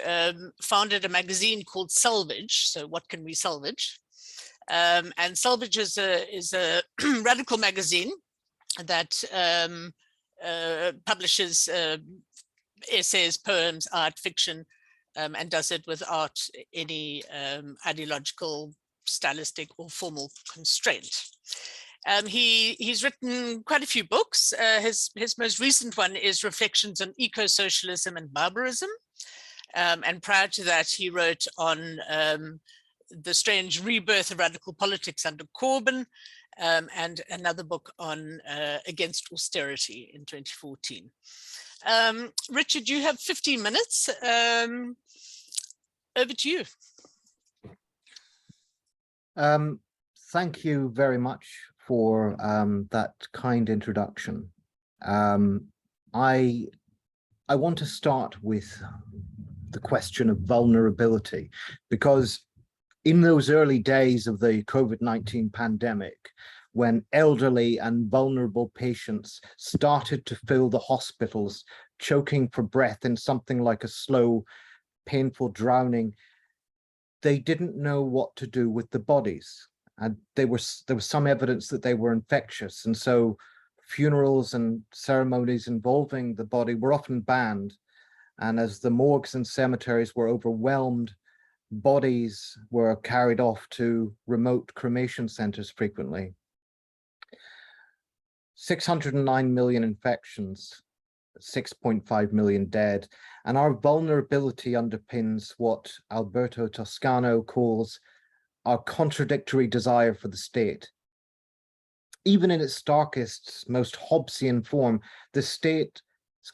founded a magazine called Salvage. So what can we salvage? And Salvage is a radical magazine that publishes essays, poems, art, fiction, and does it without any ideological, stylistic, or formal constraint. He's written quite a few books. His most recent one is Reflections on Eco-Socialism and Barbarism. And prior to that, he wrote on the strange rebirth of radical politics under Corbyn, and another book on Against Austerity in 2014. Richard, you have 15 minutes. Over to you. Thank you very much for that kind introduction. I want to start with the question of vulnerability, because in those early days of the COVID-19 pandemic, when elderly and vulnerable patients started to fill the hospitals, choking for breath in something like a slow, painful drowning, they didn't know what to do with the bodies. And there was some evidence that they were infectious. And so funerals and ceremonies involving the body were often banned. And as the morgues and cemeteries were overwhelmed, bodies were carried off to remote cremation centers frequently. 609 million infections, 6.5 million dead, and our vulnerability underpins what Alberto Toscano calls our contradictory desire for the state. Even in its starkest, most Hobbesian form, the state's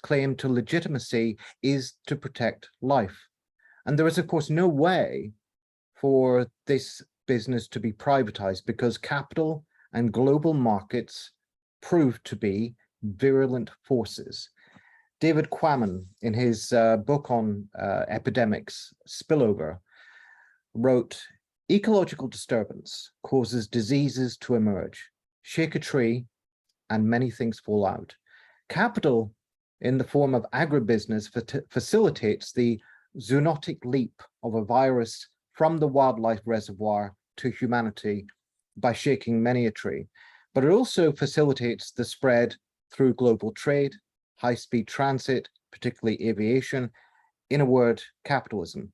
claim to legitimacy is to protect life. And there is, of course, no way for this business to be privatized, because capital and global markets prove to be virulent forces. David Quammen, in his book on epidemics, Spillover, wrote, "Ecological disturbance causes diseases to emerge. Shake a tree and many things fall out. Capital, in the form of agribusiness, facilitates the zoonotic leap of a virus from the wildlife reservoir to humanity by shaking many a tree. But it also facilitates the spread through global trade, high-speed transit, particularly aviation, in a word, capitalism."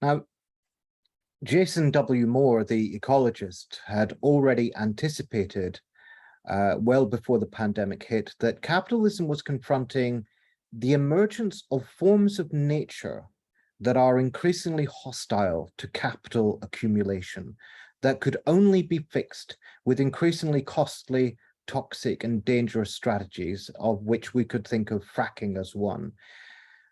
Now, Jason W. Moore, the ecologist, had already anticipated, well before the pandemic hit, that capitalism was confronting the emergence of forms of nature that are increasingly hostile to capital accumulation, that could only be fixed with increasingly costly, toxic, and dangerous strategies, of which we could think of fracking as one.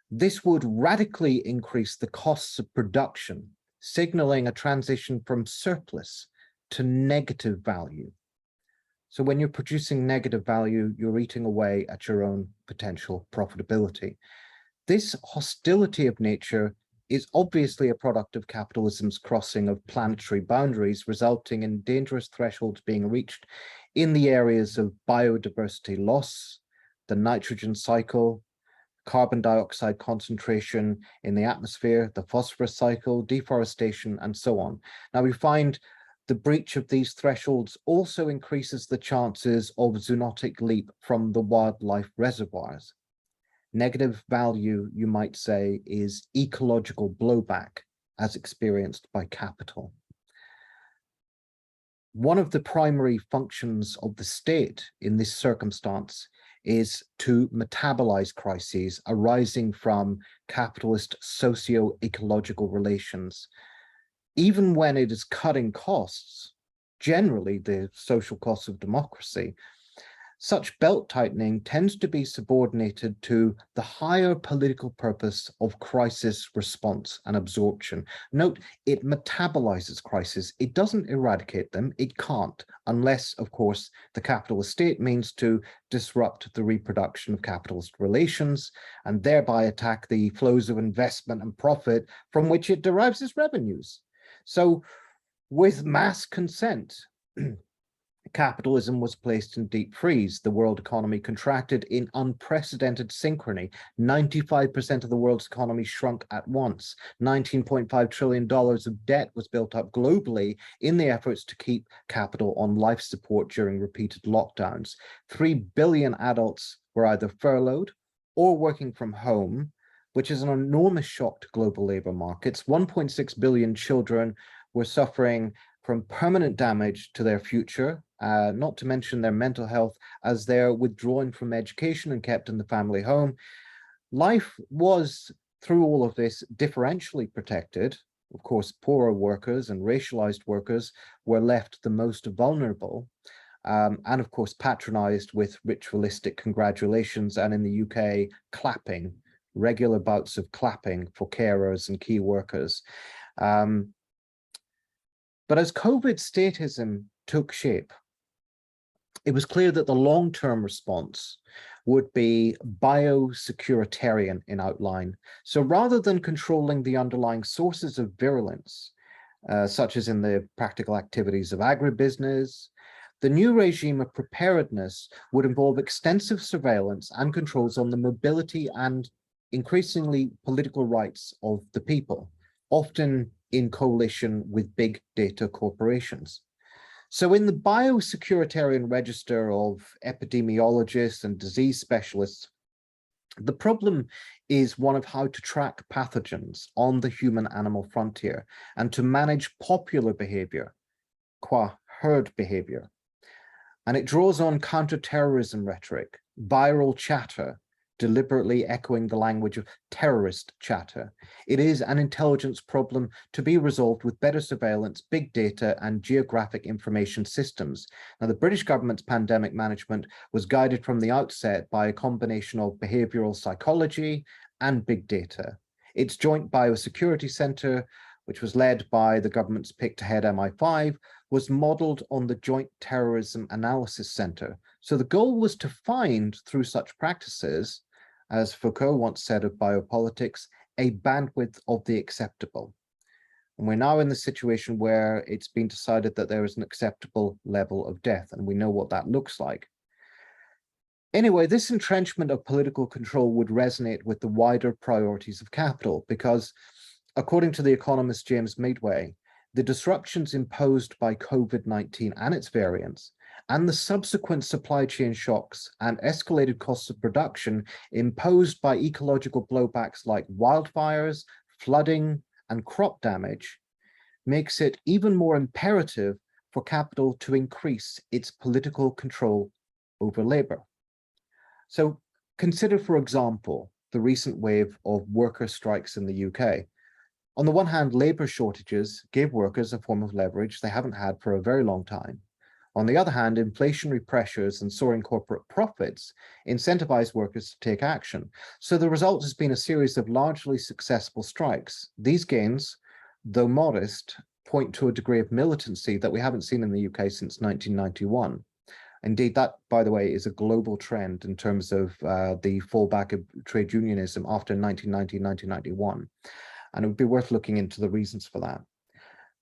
This would radically increase the costs of production, signaling a transition from surplus to negative value. So when you're producing negative value, you're eating away at your own potential profitability. This hostility of nature is obviously a product of capitalism's crossing of planetary boundaries, resulting in dangerous thresholds being reached in the areas of biodiversity loss, the nitrogen cycle, carbon dioxide concentration in the atmosphere, the phosphorus cycle, deforestation, and so on. Now we find the breach of these thresholds also increases the chances of zoonotic leap from the wildlife reservoirs. Negative value, you might say, is ecological blowback as experienced by capital. One of the primary functions of the state in this circumstance is to metabolize crises arising from capitalist socio-ecological relations. Even when it is cutting costs, generally the social costs of democracy, Such belt tightening tends to be subordinated to the higher political purpose of crisis response and absorption. Note, it metabolizes crises. It doesn't eradicate them. It can't, unless, of course, the capitalist state means to disrupt the reproduction of capitalist relations and thereby attack the flows of investment and profit from which it derives its revenues. So, with mass consent, capitalism was placed in deep freeze. The world economy contracted in unprecedented synchrony. 95% of the world's economy shrunk at once. $19.5 trillion of debt was built up globally in the efforts to keep capital on life support during repeated lockdowns. 3 billion adults were either furloughed or working from home, which is an enormous shock to global labor markets. 1.6 billion children were suffering from permanent damage to their future, not to mention their mental health, as they're withdrawn from education and kept in the family home. Life was, through all of this, differentially protected. Of course, poorer workers and racialized workers were left the most vulnerable, and of course, patronized with ritualistic congratulations, and in the UK, clapping, regular bouts of clapping for carers and key workers. But as COVID statism took shape, it was clear that the long-term response would be biosecuritarian in outline. So rather than controlling the underlying sources of virulence, such as in the practical activities of agribusiness, the new regime of preparedness would involve extensive surveillance and controls on the mobility and increasingly political rights of the people, often in coalition with big data corporations. So in the biosecuritarian register of epidemiologists and disease specialists, the problem is one of how to track pathogens on the human-animal frontier and to manage popular behavior, qua herd behavior. And it draws on counterterrorism rhetoric, viral chatter, deliberately echoing the language of terrorist chatter. It is an intelligence problem to be resolved with better surveillance, big data, and geographic information systems. Now, the British government's pandemic management was guided from the outset by a combination of behavioral psychology and big data. Its joint biosecurity centre, which was led by the government's picked head MI5, was modelled on the Joint Terrorism Analysis Centre. So the goal was to find, through such practices, as Foucault once said of biopolitics, a bandwidth of the acceptable. And we're now in the situation where it's been decided that there is an acceptable level of death, and we know what that looks like. Anyway, this entrenchment of political control would resonate with the wider priorities of capital, because according to the economist James Midway, the disruptions imposed by COVID-19 and its variants, and the subsequent supply chain shocks and escalated costs of production imposed by ecological blowbacks like wildfires, flooding, and crop damage, makes it even more imperative for capital to increase its political control over labor. So consider, for example, the recent wave of worker strikes in the UK. On the one hand, labor shortages give workers a form of leverage they haven't had for a very long time. On the other hand, inflationary pressures and soaring corporate profits incentivize workers to take action. So the result has been a series of largely successful strikes. These gains, though modest, point to a degree of militancy that we haven't seen in the UK since 1991. Indeed, that, by the way, is a global trend in terms of the fallback of trade unionism after 1990-1991. And it would be worth looking into the reasons for that.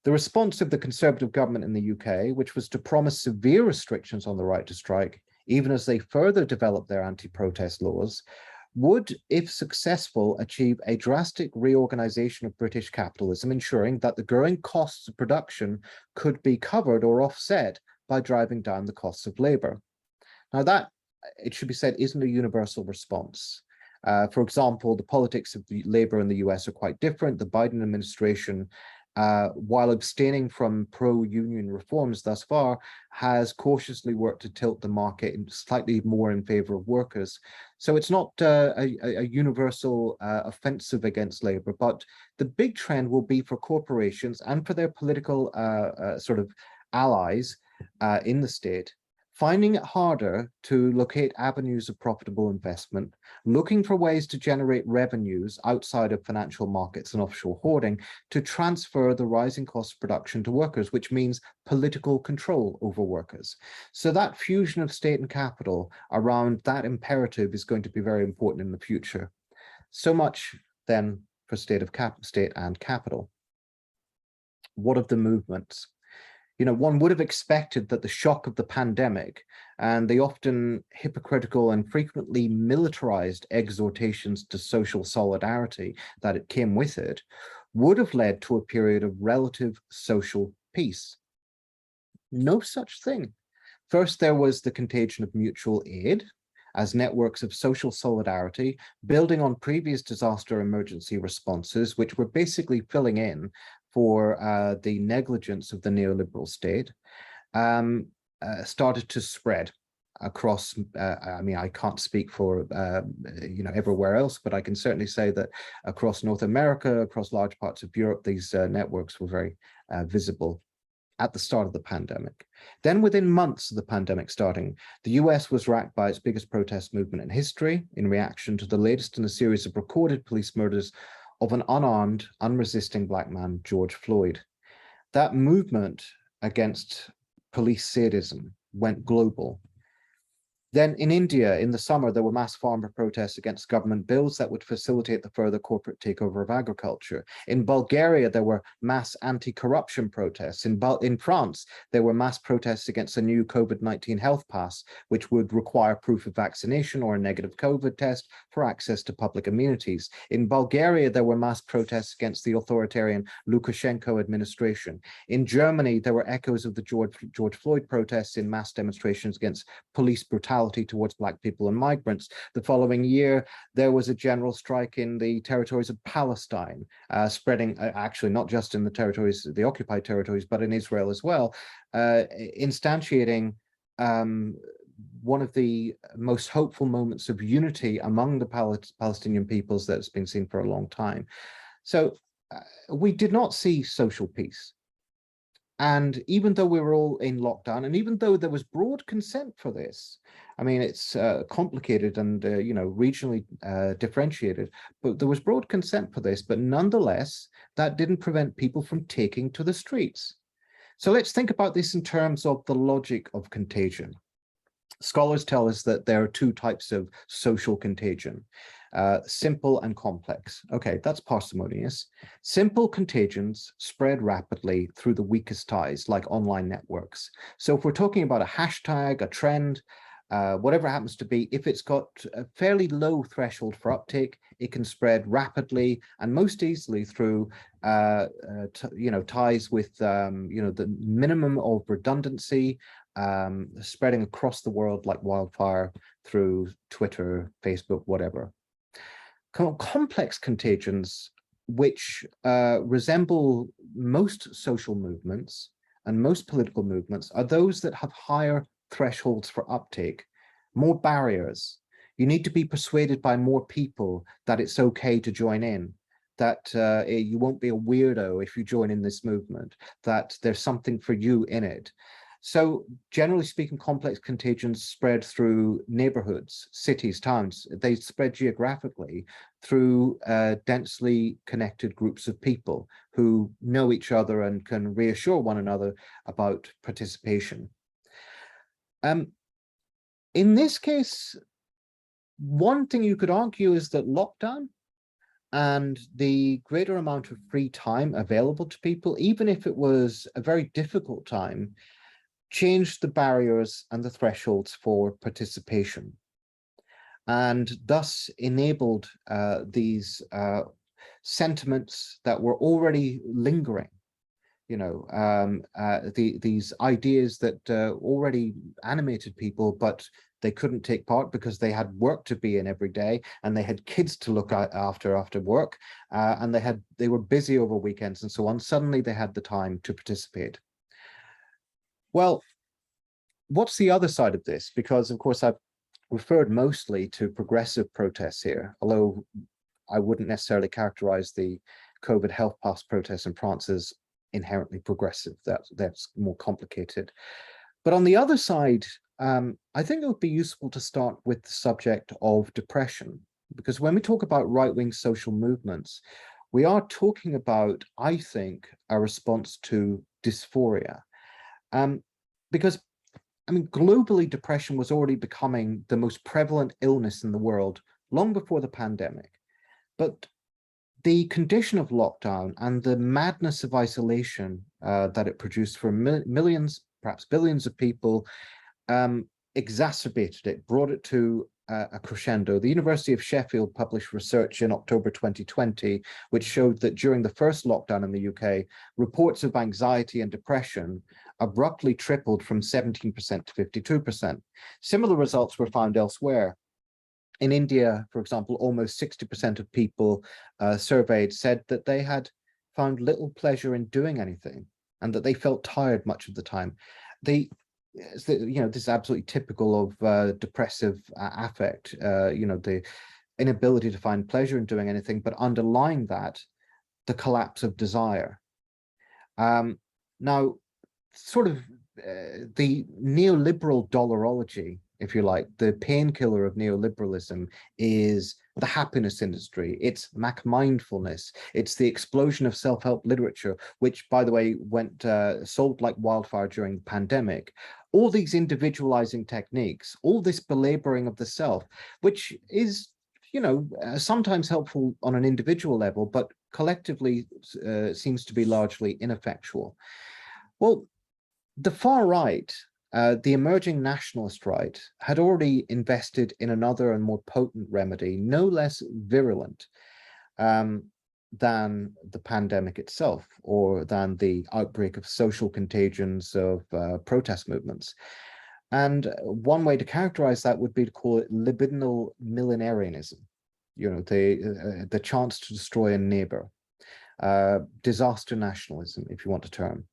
The response of the Conservative government in the UK, which was to promise severe restrictions on the right to strike, even as they further developed their anti-protest laws, would, if successful, achieve a drastic reorganization of British capitalism, ensuring that the growing costs of production could be covered or offset by driving down the costs of labor. Now that, it should be said, isn't a universal response. For example, the politics of the labor in the US are quite different. The Biden administration, while abstaining from pro-union reforms thus far, has cautiously worked to tilt the market slightly more in favor of workers. So it's not a universal offensive against labor, but the big trend will be for corporations and for their political sort of allies in the state finding it harder to locate avenues of profitable investment, looking for ways to generate revenues outside of financial markets and offshore hoarding to transfer the rising cost of production to workers, which means political control over workers. So that fusion of state and capital around that imperative is going to be very important in the future. So much then for state and capital. What of the movements? You know, one would have expected that the shock of the pandemic and the often hypocritical and frequently militarized exhortations to social solidarity that it came with it would have led to a period of relative social peace. No such thing. First, there was the contagion of mutual aid as networks of social solidarity, building on previous disaster emergency responses, which were basically filling in for the negligence of the neoliberal state, started to spread across, I mean, I can't speak for, you know, everywhere else, but I can certainly say that across North America, across large parts of Europe, these networks were very visible at the start of the pandemic. Then within months of the pandemic starting, the US was racked by its biggest protest movement in history in reaction to the latest in a series of recorded police murders of an unarmed, unresisting Black man, George Floyd. That movement against police sadism went global. Then in India, in the summer, there were mass farmer protests against government bills that would facilitate the further corporate takeover of agriculture. In Bulgaria, there were mass anti-corruption protests. In France, there were mass protests against a new COVID-19 health pass, which would require proof of vaccination or a negative COVID test for access to public amenities. In Bulgaria, there were mass protests against the authoritarian Lukashenko administration. In Germany, there were echoes of the George Floyd protests in mass demonstrations against police brutality towards Black people and migrants. The following year, there was a general strike in the territories of Palestine, spreading, actually not just in the territories, the occupied territories, but in Israel as well, instantiating one of the most hopeful moments of unity among the Palestinian peoples that's been seen for a long time. So we did not see social peace. And even though we were all in lockdown, and even though there was broad consent for this, I mean, it's complicated and, you know, regionally differentiated, but there was broad consent for this. But nonetheless, that didn't prevent people from taking to the streets. So let's think about this in terms of the logic of contagion. Scholars tell us that there are two types of social contagion. Simple and complex. Okay, that's parsimonious. Simple contagions spread rapidly through the weakest ties, like online networks. So if we're talking about a hashtag, a trend, whatever it happens to be, if it's got a fairly low threshold for uptake, it can spread rapidly and most easily through, you know, ties with, you know, the minimum of redundancy, spreading across the world like wildfire through Twitter, Facebook, whatever. Complex contagions, which resemble most social movements and most political movements, are those that have higher thresholds for uptake, more barriers. You need to be persuaded by more people that it's okay to join in, that you won't be a weirdo if you join in this movement, that there's something for you in it. So generally speaking, complex contagions spread through neighborhoods, cities, towns. They spread geographically through densely connected groups of people who know each other and can reassure one another about participation. In this case, one thing you could argue is that lockdown and the greater amount of free time available to people, even if it was a very difficult time, changed the barriers and the thresholds for participation, and thus enabled these sentiments that were already lingering, you know, these ideas that already animated people, but they couldn't take part because they had work to be in every day, and they had kids to look after work, and they were busy over weekends and so on. Suddenly they had the time to participate. Well, what's the other side of this? Because, of course, I've referred mostly to progressive protests here, although I wouldn't necessarily characterize the COVID health pass protests in France as inherently progressive. That's more complicated. But on the other side I think it would be useful to start with the subject of depression, because when we talk about right-wing social movements, we are talking about, I think, a response to dysphoria. Because, I mean, globally, depression was already becoming the most prevalent illness in the world long before the pandemic. But the condition of lockdown and the madness of isolation that it produced for millions, perhaps billions of people, exacerbated it, brought it to a crescendo. The University of Sheffield published research in October 2020, which showed that during the first lockdown in the UK, reports of anxiety and depression abruptly tripled from 17% to 52%. Similar results were found elsewhere. In India, for example, almost 60% of people surveyed said that they had found little pleasure in doing anything and that they felt tired much of the time. This is absolutely typical of depressive affect, the inability to find pleasure in doing anything, but underlying that, the collapse of desire. Now, sort of the neoliberal dollarology, if you like, the painkiller of neoliberalism is the happiness industry. It's Mac mindfulness. It's the explosion of self-help literature, which, by the way, went sold like wildfire during the pandemic. All these individualizing techniques, all this belaboring of the self, which is, sometimes helpful on an individual level, but collectively seems to be largely ineffectual. Well, the far right, the emerging nationalist right, had already invested in another and more potent remedy, no less virulent than the pandemic itself, or than the outbreak of social contagions of protest movements. And one way to characterize that would be to call it libidinal millenarianism, the chance to destroy a neighbor, disaster nationalism, if you want a term.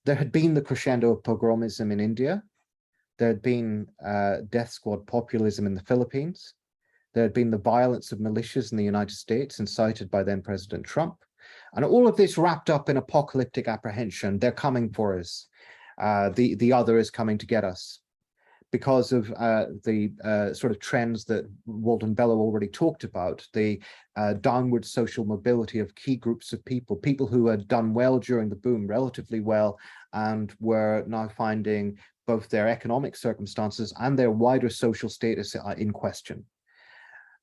There had been the crescendo of pogromism in India. There had been death squad populism in the Philippines. There had been the violence of militias in the United States, incited by then President Trump. And all of this wrapped up in apocalyptic apprehension. They're coming for us. The other is coming to get us. Because of the sort of trends that Walden Bello already talked about, the downward social mobility of key groups of people who had done well during the boom, relatively well, and were now finding both their economic circumstances and their wider social status in question.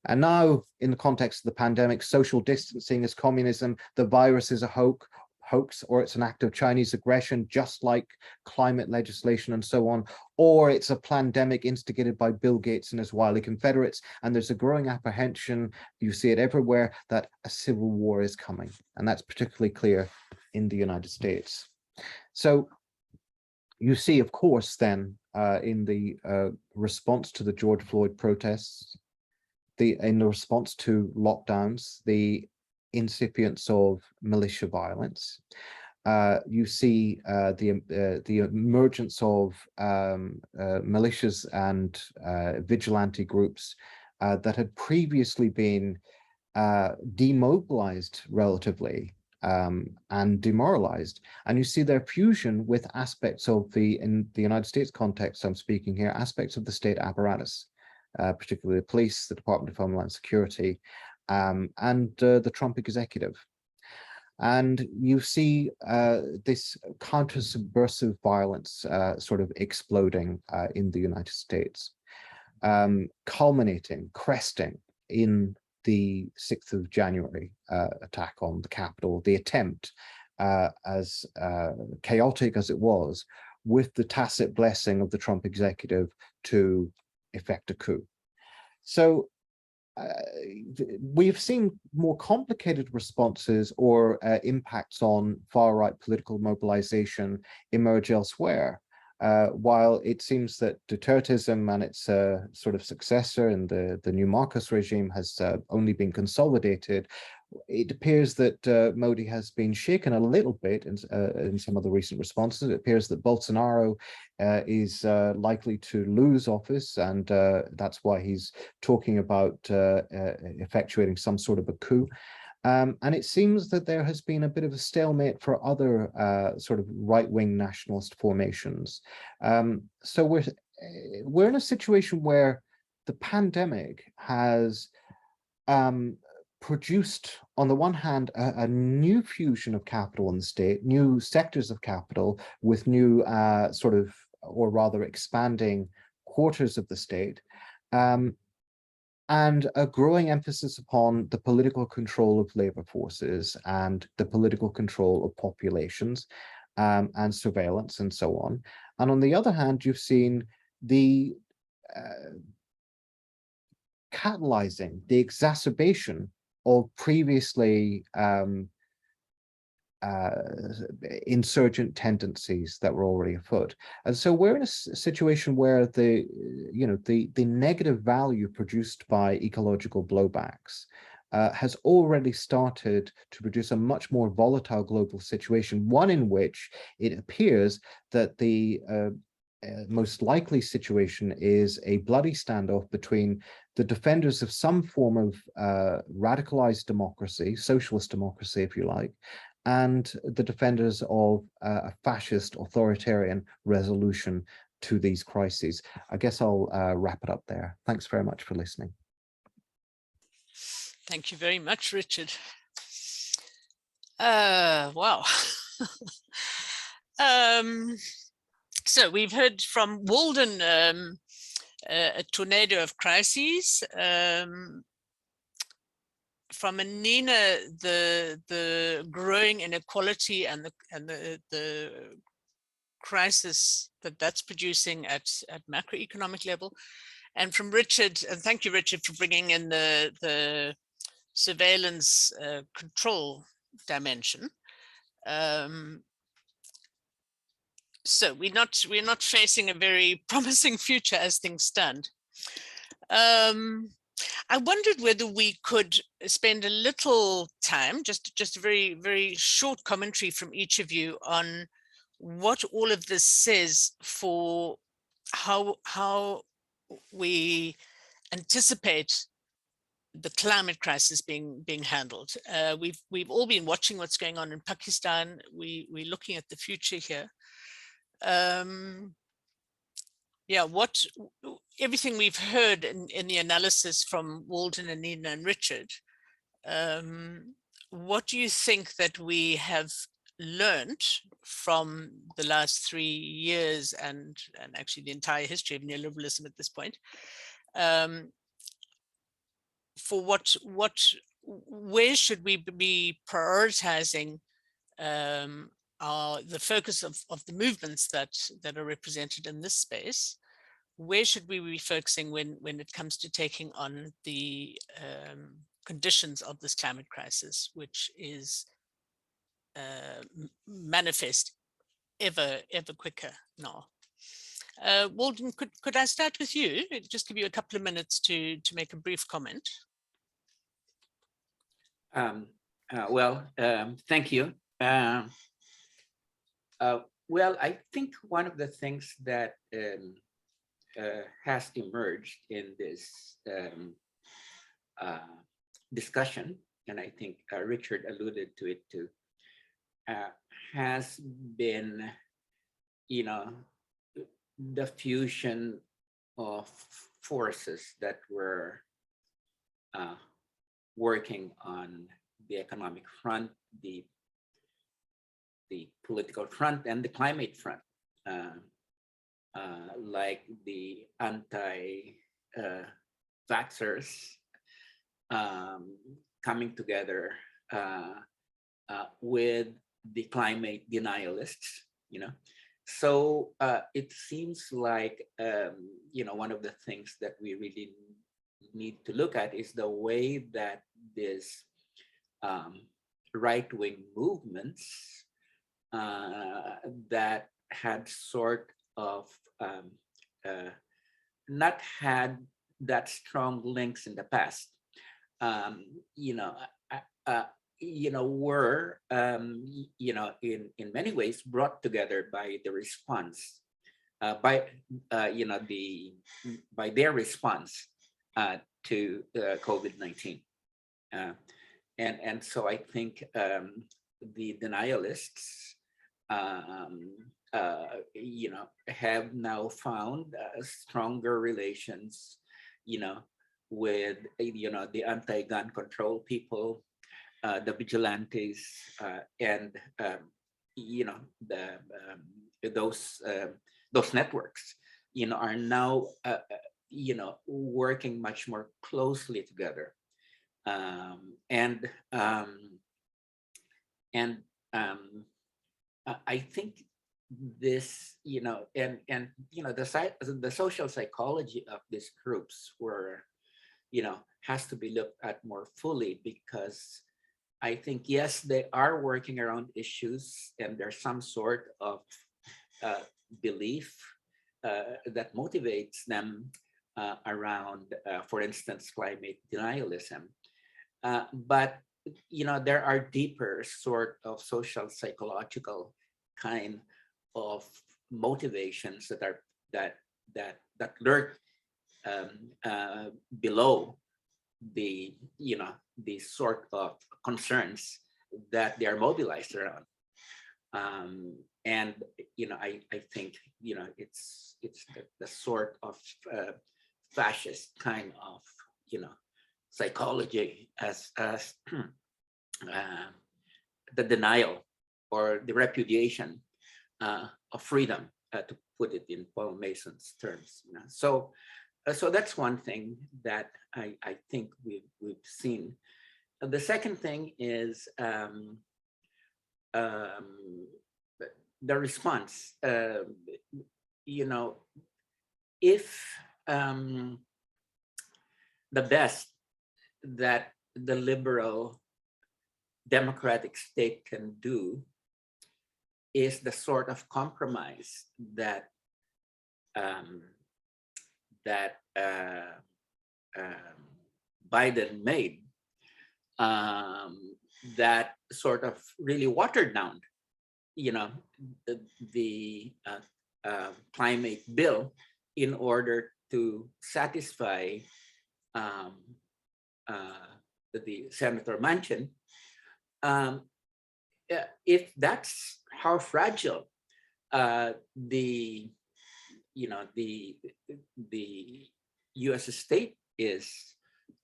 And now, in the context of the pandemic, social distancing is communism, the virus is a hoax, or it's an act of Chinese aggression, just like climate legislation and so on, or it's a pandemic instigated by Bill Gates and his wily confederates. And there's a growing apprehension, you see it everywhere, that a civil war is coming. And that's particularly clear in the United States. So you see, of course, then in the response to the George Floyd protests, in the response to lockdowns, the incipience of militia violence. You see the emergence of militias and vigilante groups that had previously been demobilized relatively and demoralized. And you see their fusion with aspects of in the United States context, I'm speaking here, aspects of the state apparatus, particularly the police, the Department of Homeland Security, and the Trump executive. And you see this counter-subversive violence sort of exploding in the United States, culminating, cresting in the 6th of January attack on the Capitol, the attempt, as chaotic as it was, with the tacit blessing of the Trump executive to effect a coup. So we've seen more complicated responses or impacts on far-right political mobilization emerge elsewhere. While it seems that Dutertism and its sort of successor in the new Marcos regime has only been consolidated, it appears that Modi has been shaken a little bit in some of the recent responses. It appears that Bolsonaro is likely to lose office, and that's why he's talking about effectuating some sort of a coup. And it seems that there has been a bit of a stalemate for other sort of right-wing nationalist formations. So we're we're in a situation where the pandemic has produced, on the one hand, a new fusion of capital in the state, new sectors of capital with new or rather expanding quarters of the state, and a growing emphasis upon the political control of labor forces and the political control of populations, and surveillance and so on. And on the other hand, you've seen the catalyzing, the exacerbation of previously insurgent tendencies that were already afoot. And so we're in a situation where the negative value produced by ecological blowbacks has already started to produce a much more volatile global situation, one in which it appears that the most likely situation is a bloody standoff between the defenders of some form of radicalized democracy, socialist democracy, if you like, and the defenders of a fascist authoritarian resolution to these crises. I guess I'll wrap it up there. Thanks very much for listening. Thank you very much, Richard. Wow. So we've heard from Walden, a tornado of crises. From Annina, the growing inequality and the crisis that's producing at macroeconomic level. And from Richard, and thank you, Richard, for bringing in the surveillance control dimension. So we're not facing a very promising future as things stand. I wondered whether we could spend a little time, just a very, very short commentary from each of you on what all of this says for how we anticipate the climate crisis being handled. We've all been watching what's going on in Pakistan. We're looking at the future here. Yeah, everything we've heard in the analysis from Walden, Annina, and Richard, what do you think that we have learned from the last 3 years and actually the entire history of neoliberalism at this point? For where should we be prioritizing the focus of the movements that are represented in this space? Where should we be focusing when it comes to taking on the conditions of this climate crisis, which is manifest ever quicker now? Walden, could I start with you? Just give you a couple of minutes to make a brief comment. Thank you. Well, I think one of the things that has emerged in this discussion, and I think Richard alluded to it too, has been, the fusion of forces that were working on the economic front, the political front, and the climate front, like the anti-vaxxers coming together with the climate denialists, So it seems like, one of the things that we really need to look at is the way that this right-wing movements that had sort of not had that strong links in the past, were, in many ways brought together by the response, by their response to COVID-19. And so I think the denialists have now found stronger relations, with, the anti-gun control people, the vigilantes, and, the those networks, are now, working much more closely together. And I think this, the social psychology of these groups has to be looked at more fully, because I think, yes, they are working around issues, and there's some sort of belief that motivates them around, for instance, climate denialism. But there are deeper sort of social psychological kind of motivations that lurk below the sort of concerns that they are mobilized around. And I think it's the sort of fascist kind of psychology, as the denial or the repudiation of freedom, to put it in Paul Mason's terms. So that's one thing that I think we've seen. The second thing is the response. If the best that the liberal democratic state can do is the sort of compromise that Biden made, that sort of really watered down, the climate bill in order to satisfy the Senator Manchin. If that's how fragile the U.S. state is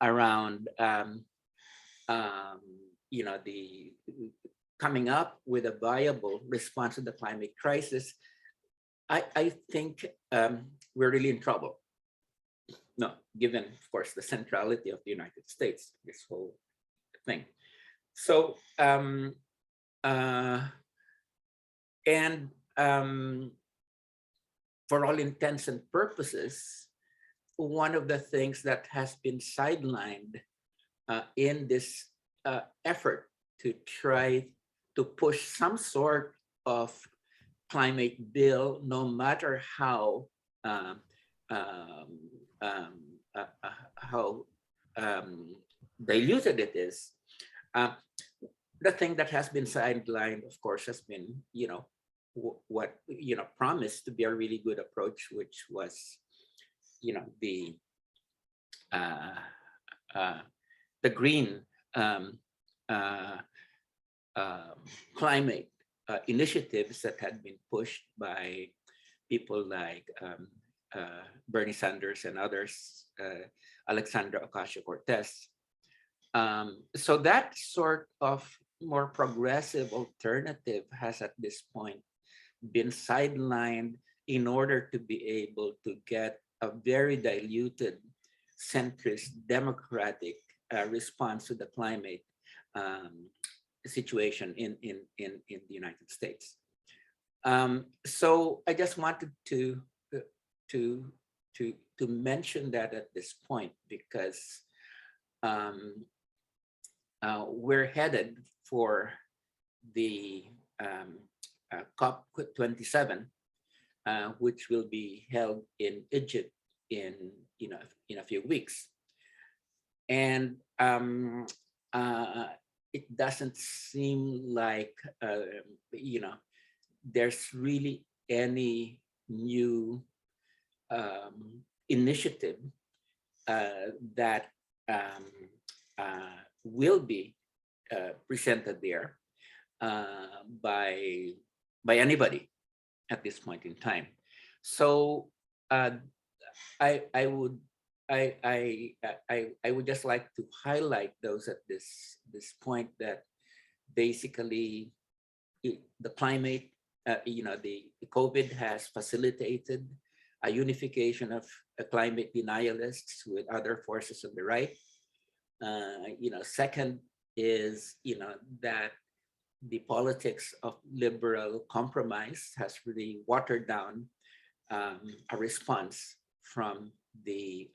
around the coming up with a viable response to the climate crisis, I think we're really in trouble. No, given, of course, the centrality of the United States, this whole thing. So, for all intents and purposes, one of the things that has been sidelined in this effort to try to push some sort of climate bill, no matter how diluted it is, the thing that has been sidelined, of course, has been what promised to be a really good approach, which was the green climate initiatives that had been pushed by people like Bernie Sanders and others, Alexandra Ocasio-Cortez. So that sort of more progressive alternative has at this point been sidelined in order to be able to get a very diluted centrist democratic response to the climate situation in the United States. So I just wanted to mention that at this point, because we're headed for the COP27, which will be held in Egypt in a few weeks, and it doesn't seem like there's really any new initiative that will be presented there by anybody. at this point in time. So I would just like to highlight those at this point, that basically the climate, the COVID has facilitated a unification of climate denialists with other forces on the right. Second is, that the politics of liberal compromise has really watered down a response from the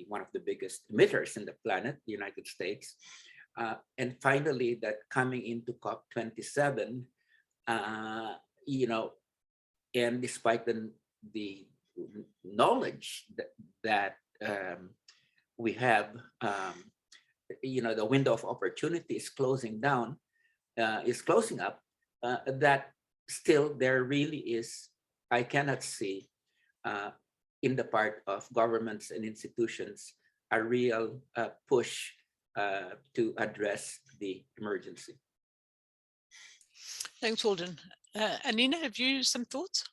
one of the biggest emitters in the planet, the United States. And finally, that coming into COP27, and despite the knowledge that we have, the window of opportunity is closing down, is closing up, that still there really is, I cannot see in the part of governments and institutions a real push to address the emergency. Thanks, Walden. Annina, have you some thoughts?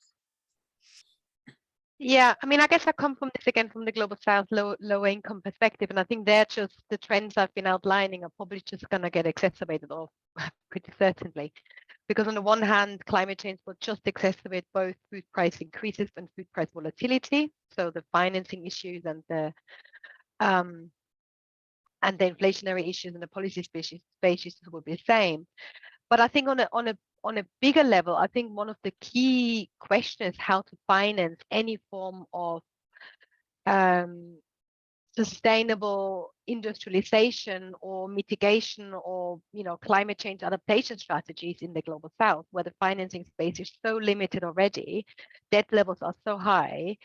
Yeah, I mean, I guess I come from this again from the global south, low income perspective, and I think they're just the trends I've been outlining are probably just going to get exacerbated, or pretty certainly, because on the one hand, climate change will just exacerbate both food price increases and food price volatility. So the financing issues and the inflationary issues and the policy spaces will be the same. But I think on a bigger level, I think one of the key questions is how to finance any form of sustainable industrialization or mitigation or climate change adaptation strategies in the global south, where the financing space is so limited already, debt levels are so high.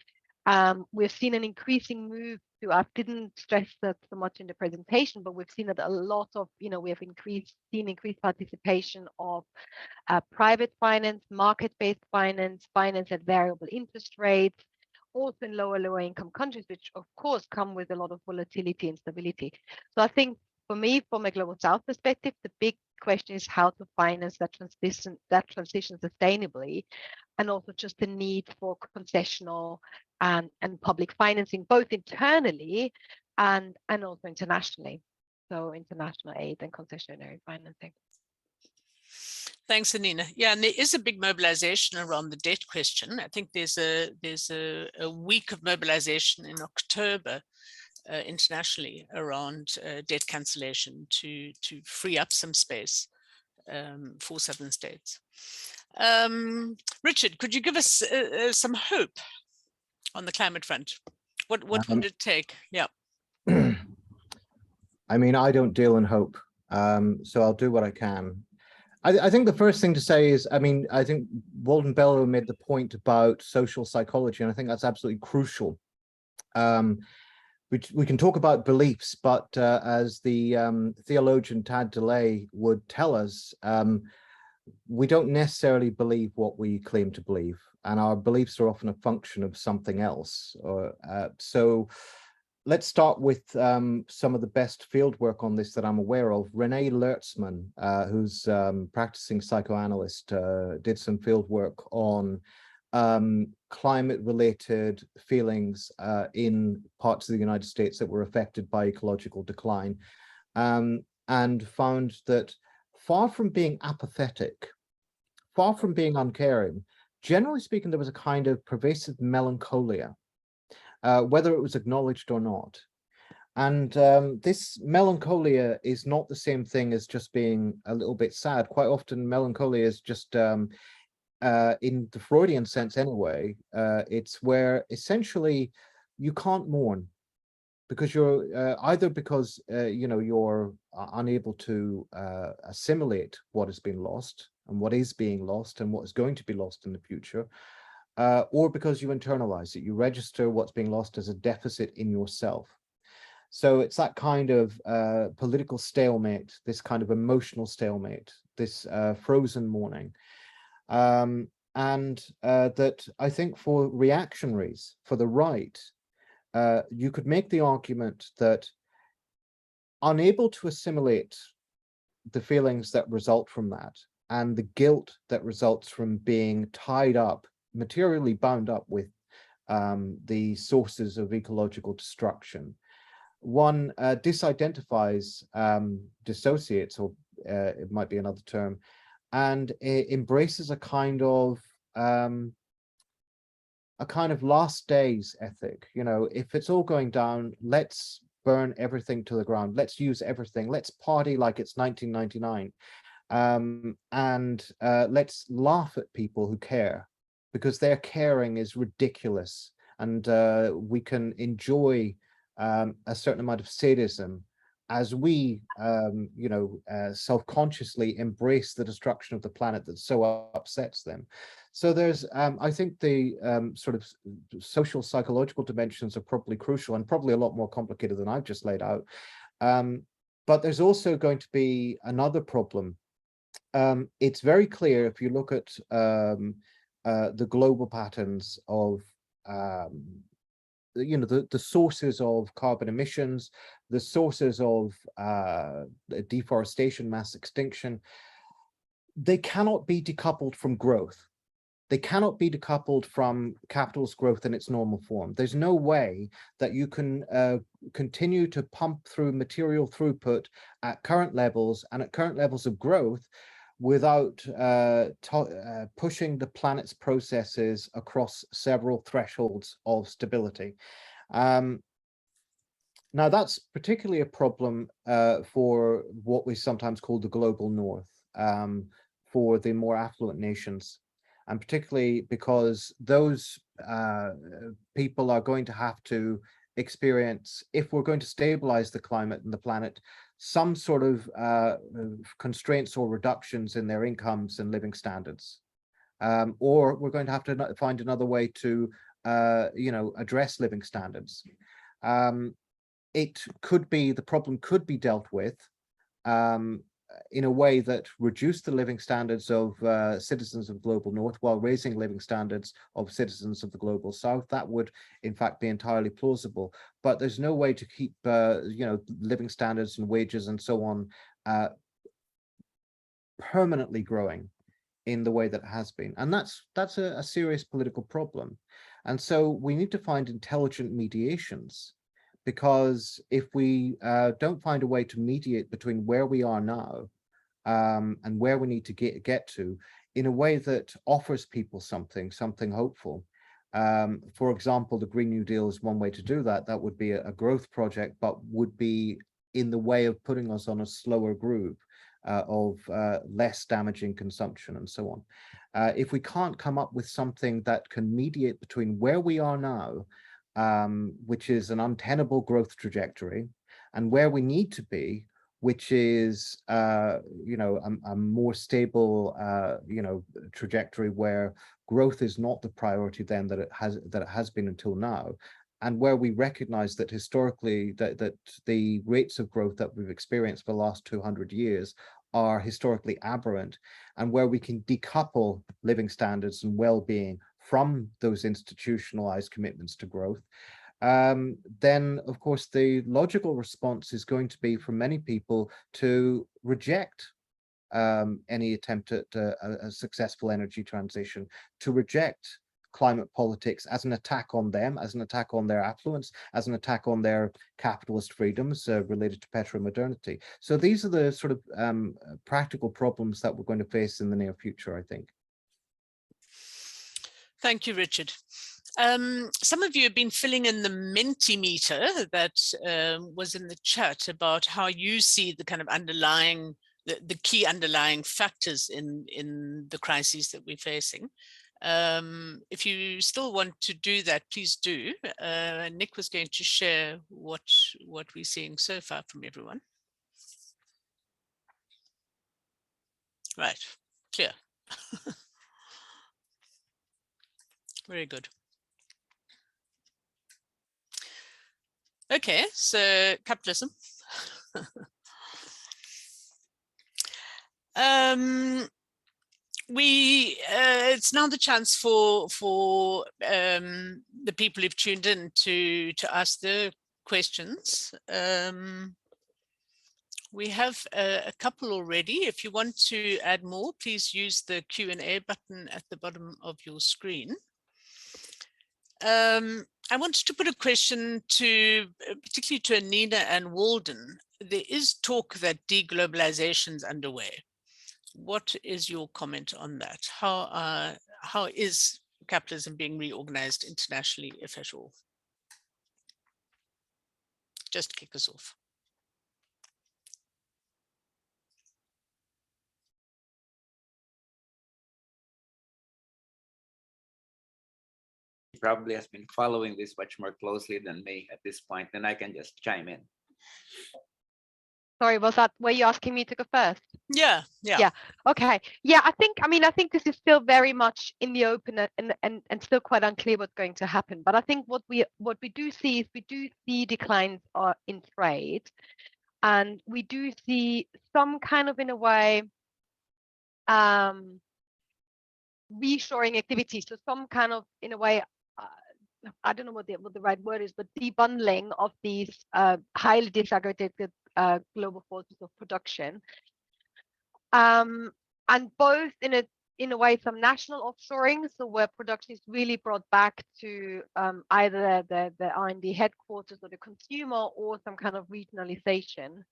We've seen an increasing move to, I didn't stress that so much in the presentation, but we've seen that a lot of, we have seen increased participation of private finance, market-based finance, finance at variable interest rates, also in lower income countries, which of course come with a lot of volatility and stability. So I think for me, from a global south perspective, the big question is how to finance that transition sustainably, and also just the need for concessional and public financing, both internally and also internationally. So international aid and concessionary financing. Thanks, Annina. Yeah, and there is a big mobilization around the debt question. I think there's a week of mobilization in October internationally around debt cancellation to free up some space for southern states. Richard, could you give us some hope on the climate front? What would it take? Yeah. I mean, I don't deal in hope, so I'll do what I can. I think the first thing to say is, I mean, I think Walden Bello made the point about social psychology, and I think that's absolutely crucial. We can talk about beliefs, but as the theologian Tad DeLay would tell us, we don't necessarily believe what we claim to believe, and our beliefs are often a function of something else. So let's start with some of the best field work on this that I'm aware of. Renee Lertzman, who's practicing psychoanalyst, did some field work on climate-related feelings in parts of the United States that were affected by ecological decline, and found that far from being apathetic, far from being uncaring, generally speaking, there was a kind of pervasive melancholia, whether it was acknowledged or not. And this melancholia is not the same thing as just being a little bit sad. Quite often, melancholia is just, in the Freudian sense anyway, it's where essentially you can't mourn because you're either because you're unable to assimilate what has been lost and what is being lost and what is going to be lost in the future, or because you internalize it, you register what's being lost as a deficit in yourself. So it's that kind of political stalemate, this kind of emotional stalemate, this frozen mourning. And that I think for reactionaries, for the right, you could make the argument that unable to assimilate the feelings that result from that, and the guilt that results from being tied up, materially bound up with the sources of ecological destruction. One disidentifies, dissociates, or it might be another term, and it embraces a kind of last days ethic. You know, if it's all going down, let's burn everything to the ground. Let's use everything. Let's party like it's 1999. And let's laugh at people who care, because their caring is ridiculous. And we can enjoy a certain amount of sadism as we, self-consciously embrace the destruction of the planet that so upsets them. So there's, I think the sort of social psychological dimensions are probably crucial and probably a lot more complicated than I've just laid out. But there's also going to be another problem. It's very clear if you look at the global patterns of the sources of carbon emissions, the sources of deforestation, mass extinction. They cannot be decoupled from growth. They cannot be decoupled from capitalist growth in its normal form. There's no way that you can continue to pump through material throughput at current levels and at current levels of growth without pushing the planet's processes across several thresholds of stability. Now, that's particularly a problem for what we sometimes call the global north, for the more affluent nations. And particularly because those people are going to have to experience, if we're going to stabilize the climate and the planet, some sort of constraints or reductions in their incomes and living standards. Or we're going to have to find another way to, address living standards. It could be, the problem could be dealt with in a way that reduced the living standards of citizens of the global north while raising living standards of citizens of the global south. That would in fact be entirely plausible, but there's no way to keep living standards and wages and so on permanently growing in the way that it has been. And that's a serious political problem. And so we need to find intelligent mediations, because if we don't find a way to mediate between where we are now and where we need to get to in a way that offers people something hopeful. For example, the Green New Deal is one way to do that. That would be a growth project, but would be in the way of putting us on a slower groove of less damaging consumption and so on. If we can't come up with something that can mediate between where we are now, which is an untenable growth trajectory, and where we need to be, which is a more stable trajectory where growth is not the priority then that it has been until now, and where we recognize that historically that the rates of growth that we've experienced for the last 200 years are historically aberrant, and where we can decouple living standards and well-being from those institutionalized commitments to growth, then of course the logical response is going to be for many people to reject any attempt at a successful energy transition, to reject climate politics as an attack on them, as an attack on their affluence, as an attack on their capitalist freedoms related to petro-modernity. So these are the sort of practical problems that we're going to face in the near future, I think. Thank you, Richard. Some of you have been filling in the Mentimeter that was in the chat about how you see the kind of underlying, the key underlying factors in the crises that we're facing. If you still want to do that, please do. Nick was going to share what we're seeing so far from everyone. Right, clear. Very good. Okay, so capitalism. It's now the chance for the people who've tuned in to ask their questions. We have a couple already. If you want to add more, please use the Q&A button at the bottom of your screen. I wanted to put a question to, particularly to Annina and Walden. There is talk that deglobalization is underway. What is your comment on that? How is capitalism being reorganized internationally, if at all? Just to kick us off. Probably has been following this much more closely than me at this point, then I can just chime in. Sorry, were you asking me to go first? Yeah. Okay. Yeah, I think this is still very much in the open and still quite unclear what's going to happen. But I think what we do see is we do see declines in trade, and we do see some kind of, in a way, reshoring activities. So some kind of, in a way, I don't know what the right word is, but debundling of these highly disaggregated global forces of production, and both in a way some national offshoring, so where production is really brought back to either the R&D headquarters or the consumer, or some kind of regionalization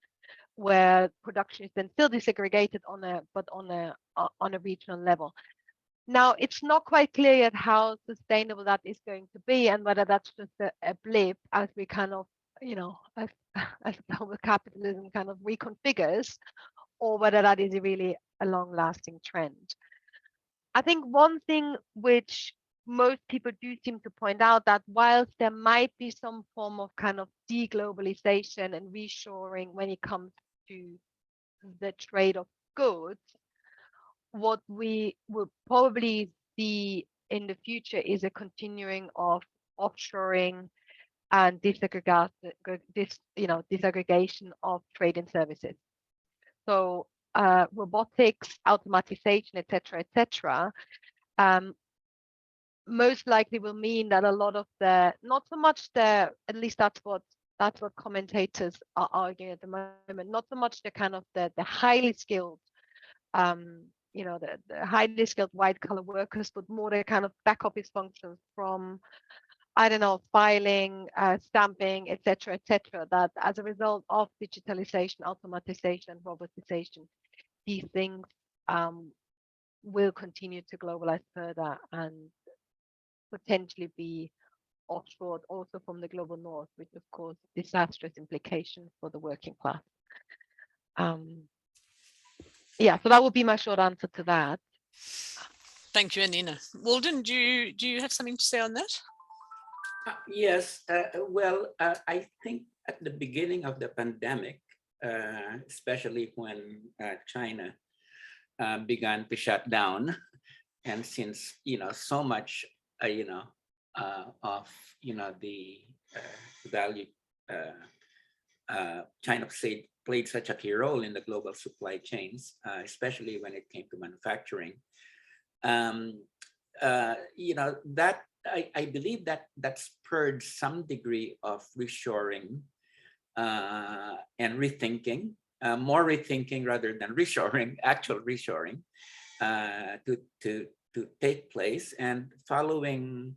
where production is then still disaggregated on a regional level. Now, it's not quite clear yet how sustainable that is going to be, and whether that's just a blip as we kind of, as global capitalism kind of reconfigures, or whether that is really a long-lasting trend. I think one thing which most people do seem to point out, that whilst there might be some form of kind of deglobalization and reshoring when it comes to the trade of goods, what we will probably see in the future is a continuing of offshoring and disaggregation of trade and services. So robotics, automatization, etc., most likely will mean that a lot of not so much at least that's what commentators are arguing at the moment, not so much the kind of the highly skilled the highly skilled white collar workers, but more the kind of back office functions from, I don't know, filing, stamping, etc., that as a result of digitalization, automatization, robotization, these things will continue to globalize further and potentially be offshored also from the global north, which of course disastrous implications for the working class. Yeah, so that would be my short answer to that. Thank you, Annina. Walden, do you have something to say on that? Yes, I think at the beginning of the pandemic, especially when China began to shut down, and since so much of the value China played such a key role in the global supply chains, especially when it came to manufacturing. That I believe that spurred some degree of reshoring and rethinking, more rethinking rather than reshoring, actual reshoring, to take place. And following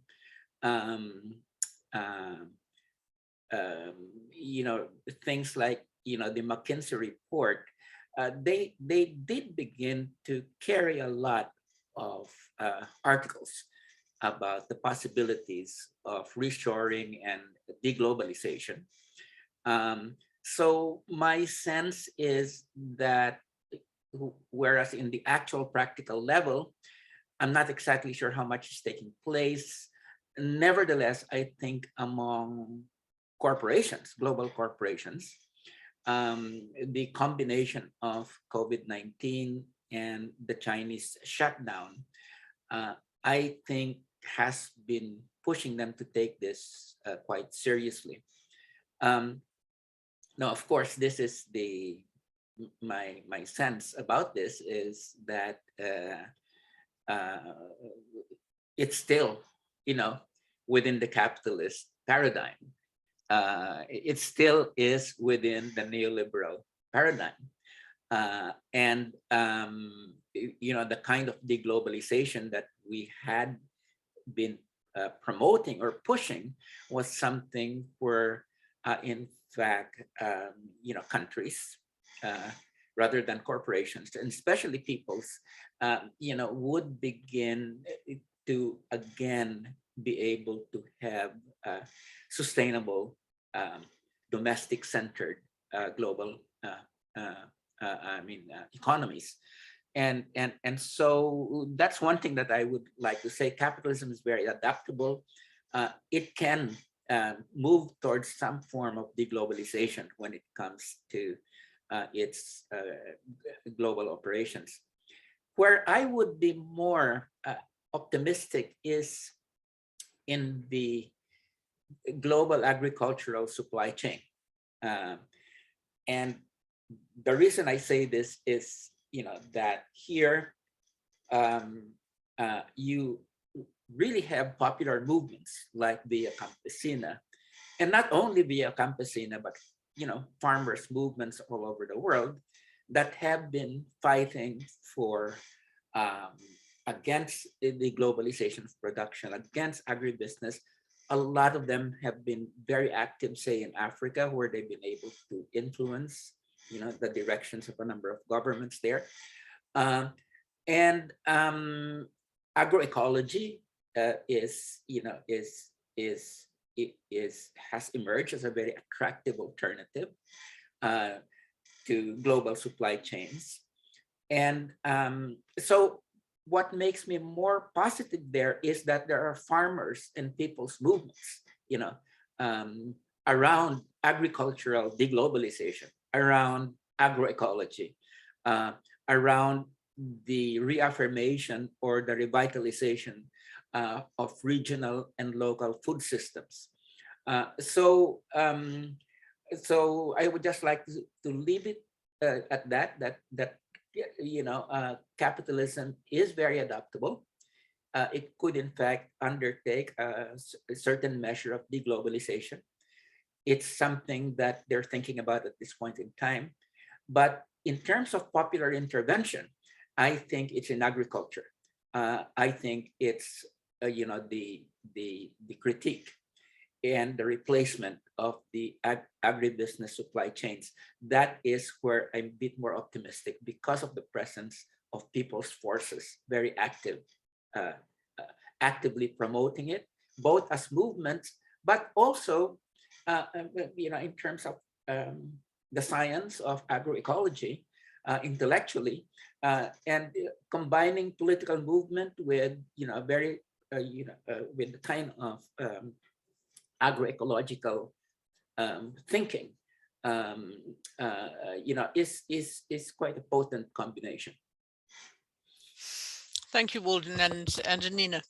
things like the McKinsey report, they did begin to carry a lot of articles about the possibilities of reshoring and deglobalization. So my sense is that whereas in the actual practical level, I'm not exactly sure how much is taking place. Nevertheless, I think among corporations, global corporations, the combination of COVID-19 and the Chinese shutdown, I think has been pushing them to take this quite seriously. Now, of course, this is my sense about this is that it's still, within the capitalist paradigm. It still is within the neoliberal paradigm. And the kind of deglobalization that we had been promoting or pushing was something where, in fact, countries, rather than corporations, and especially peoples, would begin to again be able to have sustainable, domestic-centered global economies. And so that's one thing that I would like to say. Capitalism is very adaptable. It can move towards some form of deglobalization when it comes to its global operations. Where I would be more optimistic is in the global agricultural supply chain. And the reason I say this is, that here you really have popular movements like Via Campesina, and not only Via Campesina, but farmers movements all over the world that have been fighting for against the globalization of production, against agribusiness. A lot of them have been very active, say in Africa, where they've been able to influence the directions of a number of governments there. And agroecology has emerged as a very attractive alternative to global supply chains. And so what makes me more positive there is that there are farmers and people's movements, around agricultural deglobalization, around agroecology, around the reaffirmation or the revitalization of regional and local food systems. So I would just like to leave it at that capitalism is very adaptable. It could, in fact, undertake a certain measure of deglobalization. It's something that they're thinking about at this point in time. But in terms of popular intervention, I think it's in agriculture. I think it's the critique and the replacement of the agribusiness supply chains. That is where I'm a bit more optimistic because of the presence of people's forces, very active, actively promoting it, both as movements, but also in terms of the science of agroecology, intellectually, and combining political movement with very with the kind of agroecological thinking, is quite a potent combination. Thank you, Walden and Annina.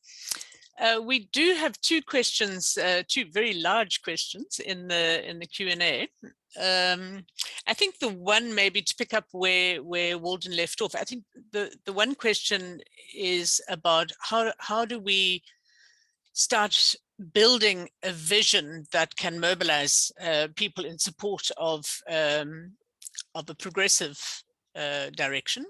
We do have two questions, two very large questions in the Q&A. I think the one maybe to pick up where Walden left off, I think the one question is about how do we start building a vision that can mobilize people in support of a progressive direction.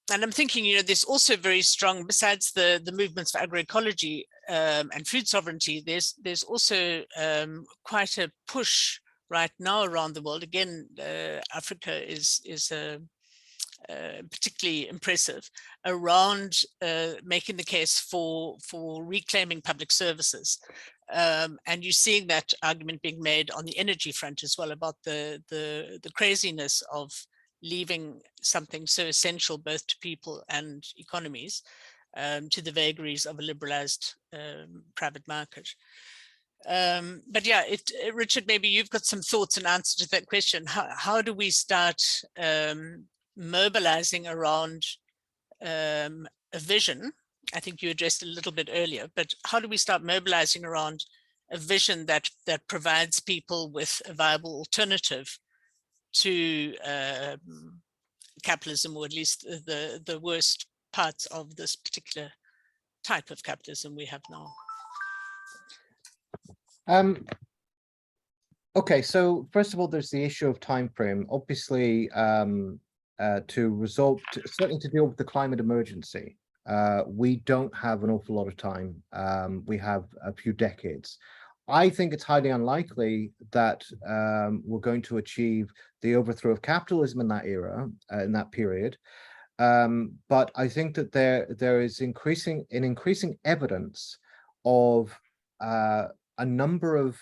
And I'm thinking, there's also very strong, besides the movements for agroecology and food sovereignty, there's also quite a push right now around the world. Again, Africa is particularly impressive around making the case for reclaiming public services. And you're seeing that argument being made on the energy front as well about the craziness of leaving something so essential both to people and economies to the vagaries of a liberalized private market. But yeah, Richard, maybe you've got some thoughts and answer to that question. How do we start mobilizing around a vision? I think you addressed it a little bit earlier, but how do we start mobilizing around a vision that provides people with a viable alternative to capitalism, or at least the worst parts of this particular type of capitalism we have now? Okay, so first of all, there's the issue of time frame. Obviously, to resolve, certainly to deal with the climate emergency, we don't have an awful lot of time. We have a few decades. I think it's highly unlikely that we're going to achieve the overthrow of capitalism in that era, in that period. But I think that there is increasing evidence of a number of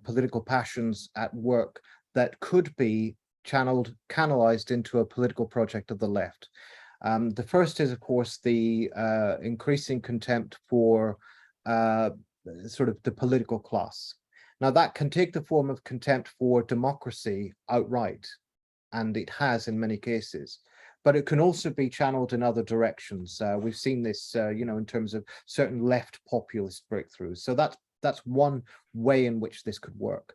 political passions at work that could be canalized into a political project of the left. The first is, of course, the increasing contempt for sort of the political class. Now, that can take the form of contempt for democracy outright, and it has in many cases. But it can also be channeled in other directions. We've seen this, you know, in terms of certain left populist breakthroughs. So that's one way in which this could work.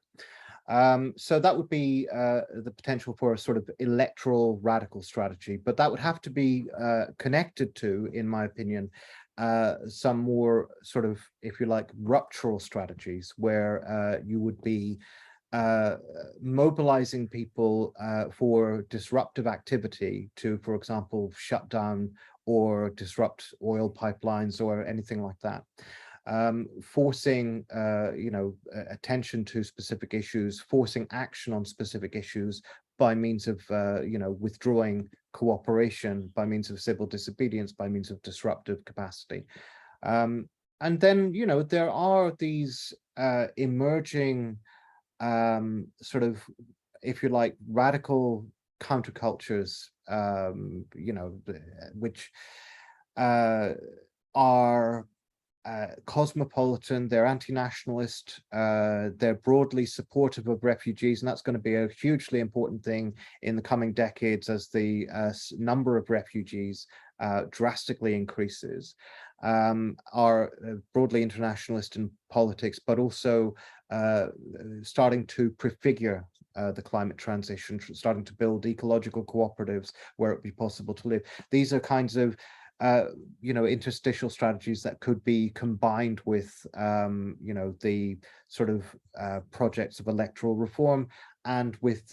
So that would be the potential for a sort of electoral radical strategy, but that would have to be connected to, in my opinion, some more sort of, if you like, ruptural strategies where you would be mobilizing people for disruptive activity to, for example, shut down or disrupt oil pipelines or anything like that. Forcing, you know, attention to specific issues, forcing action on specific issues by means of, you know, withdrawing cooperation, by means of civil disobedience, by means of disruptive capacity. And then, you know, there are these emerging sort of, if you like, radical countercultures, you know, which are cosmopolitan, they're anti-nationalist, they're broadly supportive of refugees, and that's going to be a hugely important thing in the coming decades as the number of refugees drastically increases. Are broadly internationalist in politics, but also starting to prefigure the climate transition, starting to build ecological cooperatives where it would be possible to live. These are kinds of you know, interstitial strategies that could be combined with, you know, the sort of projects of electoral reform and with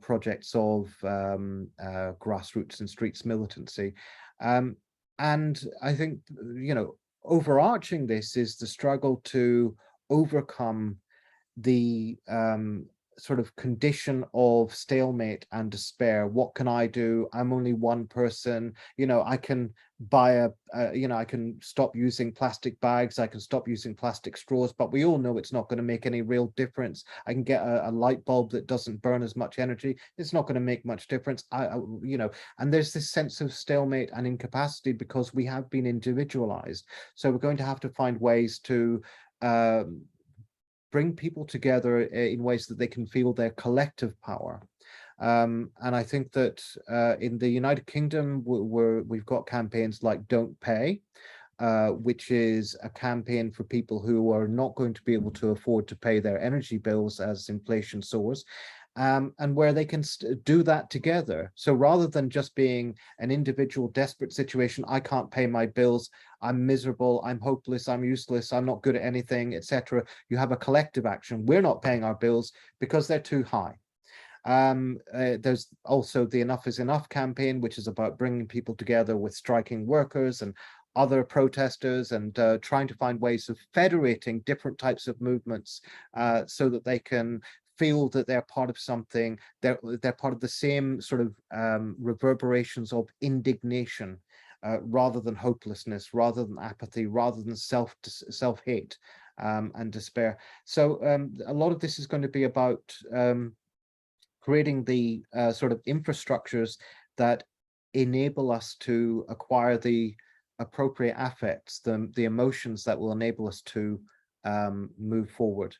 projects of grassroots and streets militancy. And I think, you know, overarching this is the struggle to overcome the sort of condition of stalemate and despair. What can I do? I'm only one person. You know, I can buy you know, I can stop using plastic bags. I can stop using plastic straws, but we all know it's not going to make any real difference. I can get a light bulb that doesn't burn as much energy. It's not going to make much difference. You know, and there's this sense of stalemate and incapacity because we have been individualized. So we're going to have to find ways to bring people together in ways that they can feel their collective power. And I think that in the United Kingdom, we've got campaigns like Don't Pay, which is a campaign for people who are not going to be able to afford to pay their energy bills as inflation soars. And where they can do that together. So rather than just being an individual desperate situation, I can't pay my bills, I'm miserable, I'm hopeless, I'm useless, I'm not good at anything, etc. You have a collective action. We're not paying our bills because they're too high. There's also the Enough is Enough campaign, which is about bringing people together with striking workers and other protesters and trying to find ways of federating different types of movements so that they can feel that they're part of something, they're part of the same sort of reverberations of indignation rather than hopelessness, rather than apathy, rather than self-hate and despair. So a lot of this is going to be about creating the sort of infrastructures that enable us to acquire the appropriate affects, the emotions that will enable us to move forward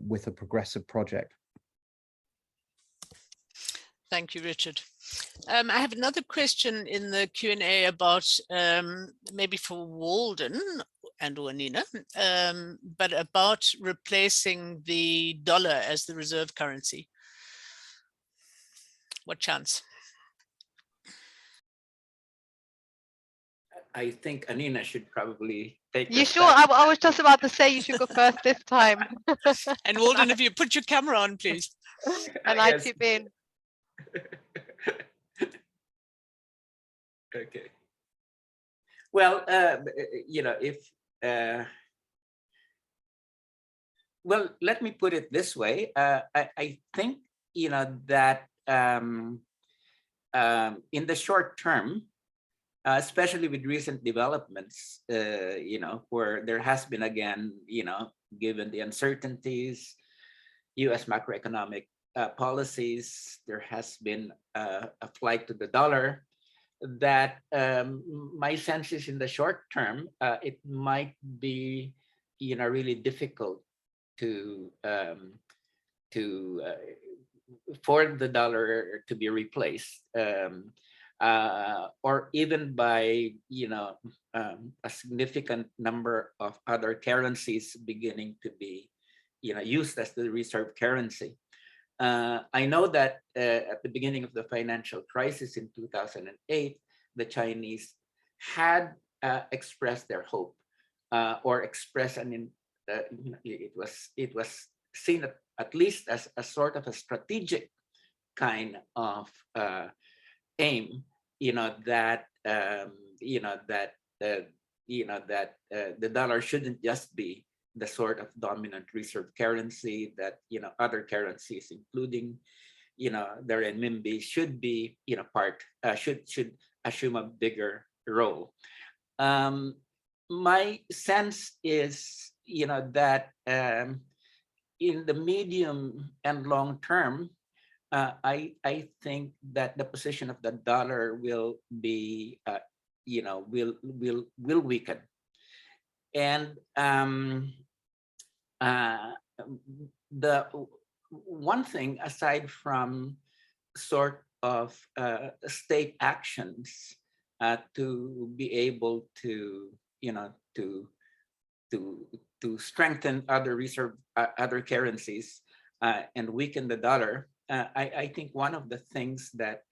with a progressive project. Thank you, Richard. I have another question in the Q&A about maybe for Walden and or Annina, but about replacing the dollar as the reserve currency. What chance? I think Annina should probably take You this sure? back. I was just about to say you should go first this time. And Walden, if you put your camera on, please. And I Yes. chip in. Okay. Well, if well, let me put it this way. I think that in the short term, especially with recent developments, where there has been again, given the uncertainties, U.S. macroeconomic policies, there has been a flight to the dollar. That my sense is in the short term, it might be, really difficult to for the dollar to be replaced, or even by a significant number of other currencies beginning to be used as the reserve currency. I know that at the beginning of the financial crisis in 2008, the Chinese had expressed their hope, or expressed it was seen at least as a sort of a strategic kind of aim, that the dollar shouldn't just be the sort of dominant reserve currency, that other currencies, including the renminbi, should be should assume a bigger role. My sense is that in the medium and long term, I think that the position of the dollar will be will weaken, and the one thing, aside from sort of state actions to be able to to strengthen other other currencies and weaken the dollar, I think one of the things that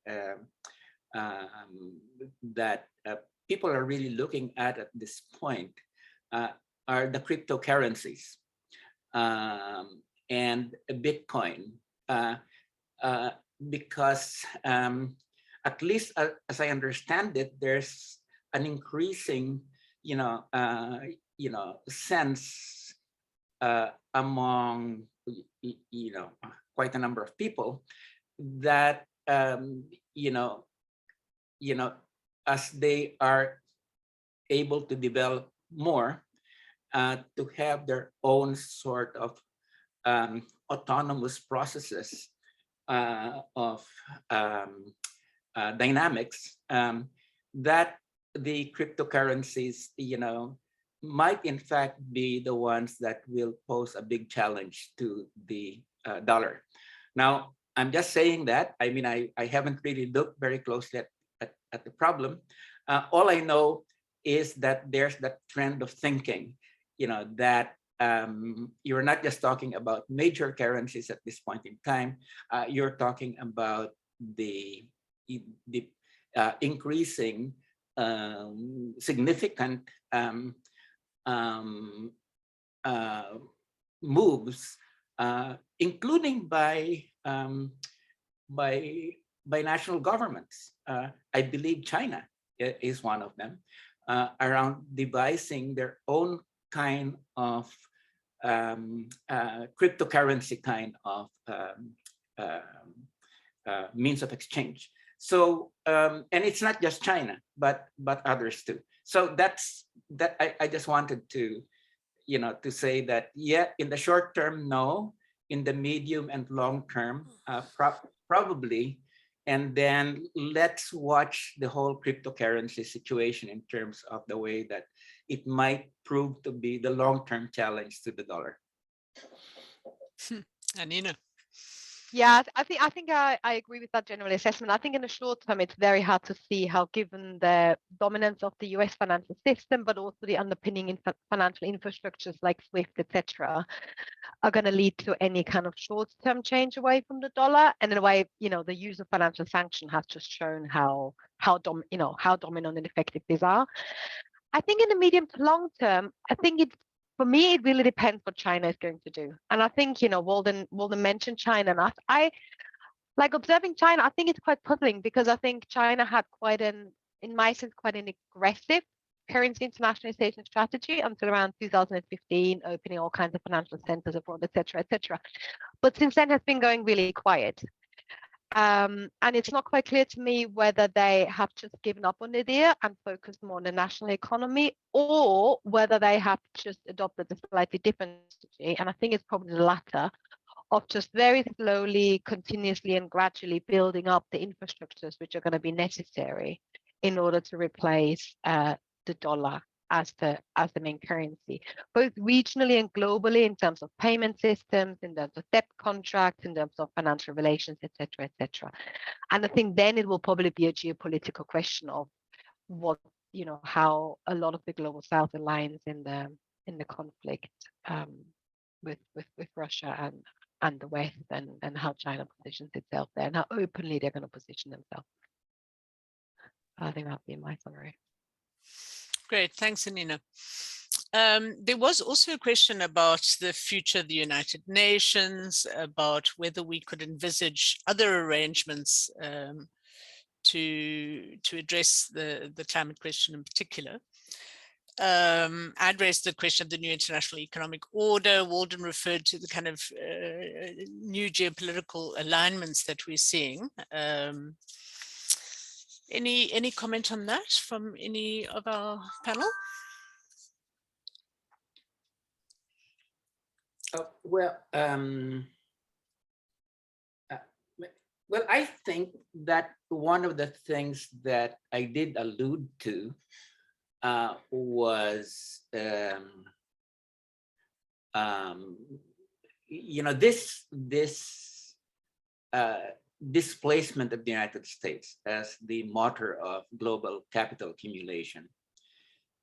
people are really looking at this point are the cryptocurrencies, and Bitcoin, because at least as I understand it, there's an increasing sense among quite a number of people that as they are able to develop more, to have their own sort of autonomous processes of dynamics, that the cryptocurrencies might in fact be the ones that will pose a big challenge to the dollar. Now, I'm just saying that. I mean, I haven't really looked very closely at the problem. All I know is that there's that trend of thinking, that you're not just talking about major currencies at this point in time. You're talking about the increasing significant moves, including by national governments. I believe China is one of them, around devising their own kind of cryptocurrency kind of means of exchange. So, and it's not just China, but others too. So that's that. I just wanted to, to say that, yeah, in the short term, no. In the medium and long term, probably. And then let's watch the whole cryptocurrency situation in terms of the way that it might prove to be the long-term challenge to the dollar. Annina. Yeah, I think I agree with that general assessment. I think in the short term, it's very hard to see how, given the dominance of the US financial system, but also the underpinning in financial infrastructures like SWIFT, etc., are going to lead to any kind of short-term change away from the dollar. And in a way, the use of financial sanction has just shown how how dominant and effective these are. I think in the medium to long term, I think for me, it really depends what China is going to do. And I think, Walden mentioned China, and I like observing China. I think it's quite puzzling because I think China had in my sense, quite an aggressive currency internationalization strategy until around 2015, opening all kinds of financial centers abroad, etc., etc. But since then, has been going really quiet. And it's not quite clear to me whether they have just given up on the idea and focused more on the national economy, or whether they have just adopted a slightly different strategy. And I think it's probably the latter, of just very slowly, continuously, and gradually building up the infrastructures which are going to be necessary in order to replace the dollar as the main currency, both regionally and globally, in terms of payment systems, in terms of debt contracts, in terms of financial relations, etc., etc. And I think then it will probably be a geopolitical question of what, how a lot of the global South aligns in the conflict with Russia and the West, and how China positions itself there, and how openly they're going to position themselves. I think that'd be my summary. Great, thanks, Annina. There was also a question about the future of the United Nations, about whether we could envisage other arrangements to address the climate question in particular. I'd raised the question of the new international economic order. Walden referred to the kind of new geopolitical alignments that we're seeing. Any comment on that from any of our panel? Well, I think that one of the things that I did allude to was, this displacement of the United States as the motor of global capital accumulation,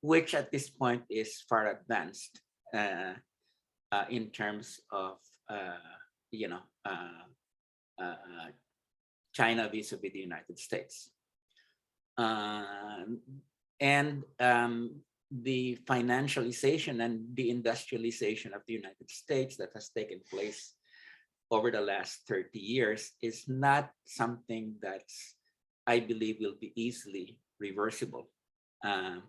which at this point is far advanced in terms of, China vis-a-vis the United States. And the financialization and the industrialization of the United States that has taken place over the last 30 years is not something that's, I believe, will be easily reversible. But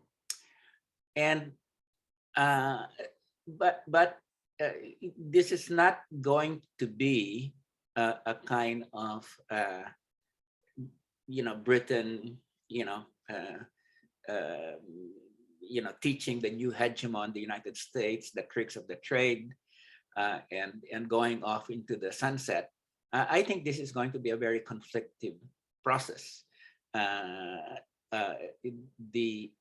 this is not going to be a kind of, Britain, teaching the new hegemon, the United States, the tricks of the trade, and going off into the sunset. I think this is going to be a very conflictive process. The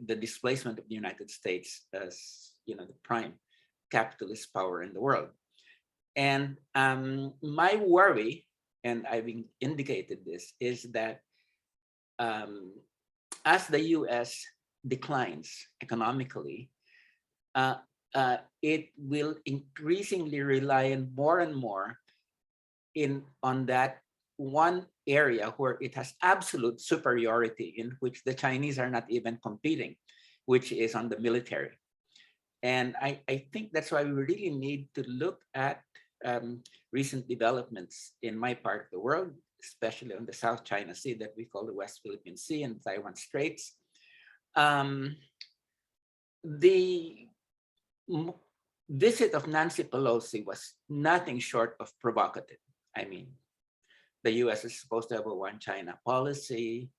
displacement of the United States as the prime capitalist power in the world. And my worry, and I've indicated this, is that as the US declines economically, it will increasingly rely on more and more on that one area where it has absolute superiority, in which the Chinese are not even competing, which is on the military. And I think that's why we really need to look at recent developments in my part of the world, especially on the South China Sea that we call the West Philippine Sea and Taiwan Straits. The visit of Nancy Pelosi was nothing short of provocative. I mean, the US is supposed to have a one China policy.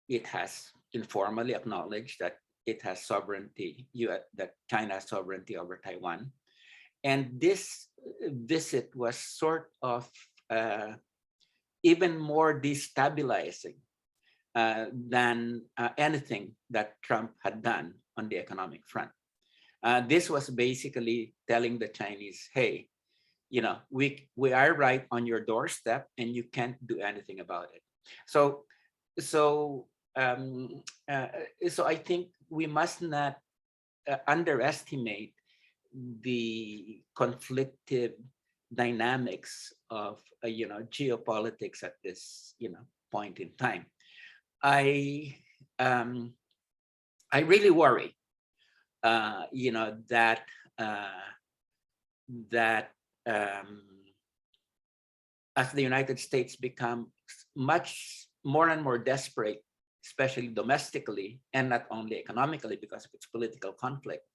It has informally acknowledged that it has sovereignty, that China has sovereignty over Taiwan. And this visit was sort of even more destabilizing than anything that Trump had done on the economic front. This was basically telling the Chinese, hey, we are right on your doorstep and you can't do anything about it. So I think we must not underestimate the conflictive dynamics of geopolitics at this point in time. I really worry, you know, that as the United States become much more and more desperate, especially domestically, and not only economically because of its political conflict,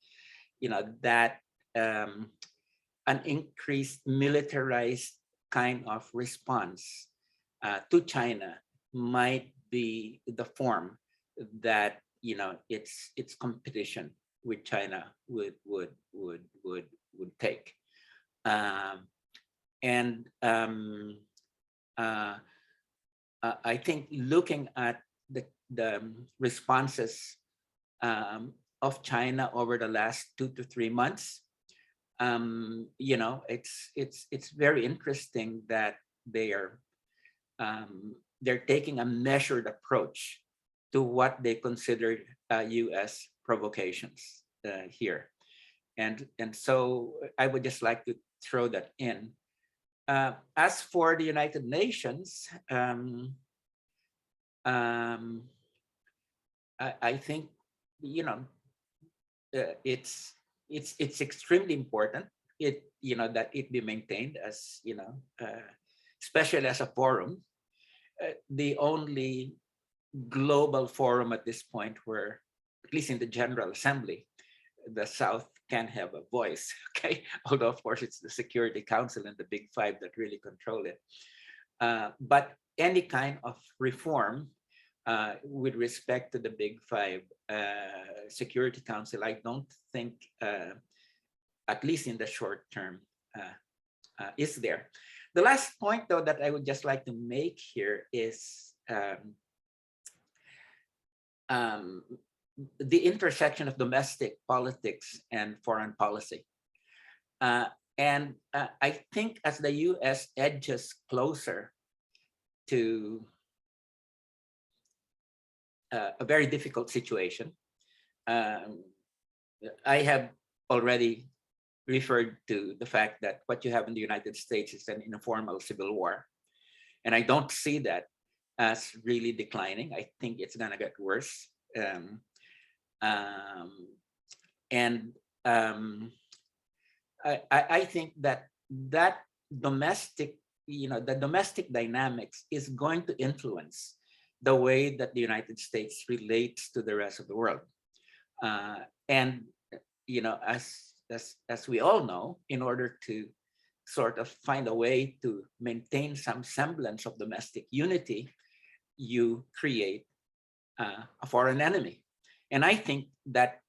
you know, that an increased militarized kind of response to China might be the form that, you know, its competition with China would take. I think looking at the responses of China over the last 2 to 3 months, you know, it's very interesting that they're taking a measured approach to what they considered U.S. provocations here, and so I would just like to throw that in. As for the United Nations, I think, you know, it's extremely important, you know, that it be maintained as, you know, especially as a forum, the only global forum at this point where, at least in the General Assembly, the South can have a voice. Okay, although of course it's the Security Council and the Big Five that really control it. But any kind of reform with respect to the Big Five Security Council, I don't think, at least in the short term, is there. The last point, though, that I would just like to make here is the intersection of domestic politics and foreign policy. And I think as the US edges closer to a very difficult situation, I have already referred to the fact that what you have in the United States is an informal civil war. And I don't see that as really declining. I think it's gonna get worse. I think that domestic, you know, the domestic dynamics is going to influence the way that the United States relates to the rest of the world. And, you know, as we all know, in order to sort of find a way to maintain some semblance of domestic unity, you create a foreign enemy. And I think that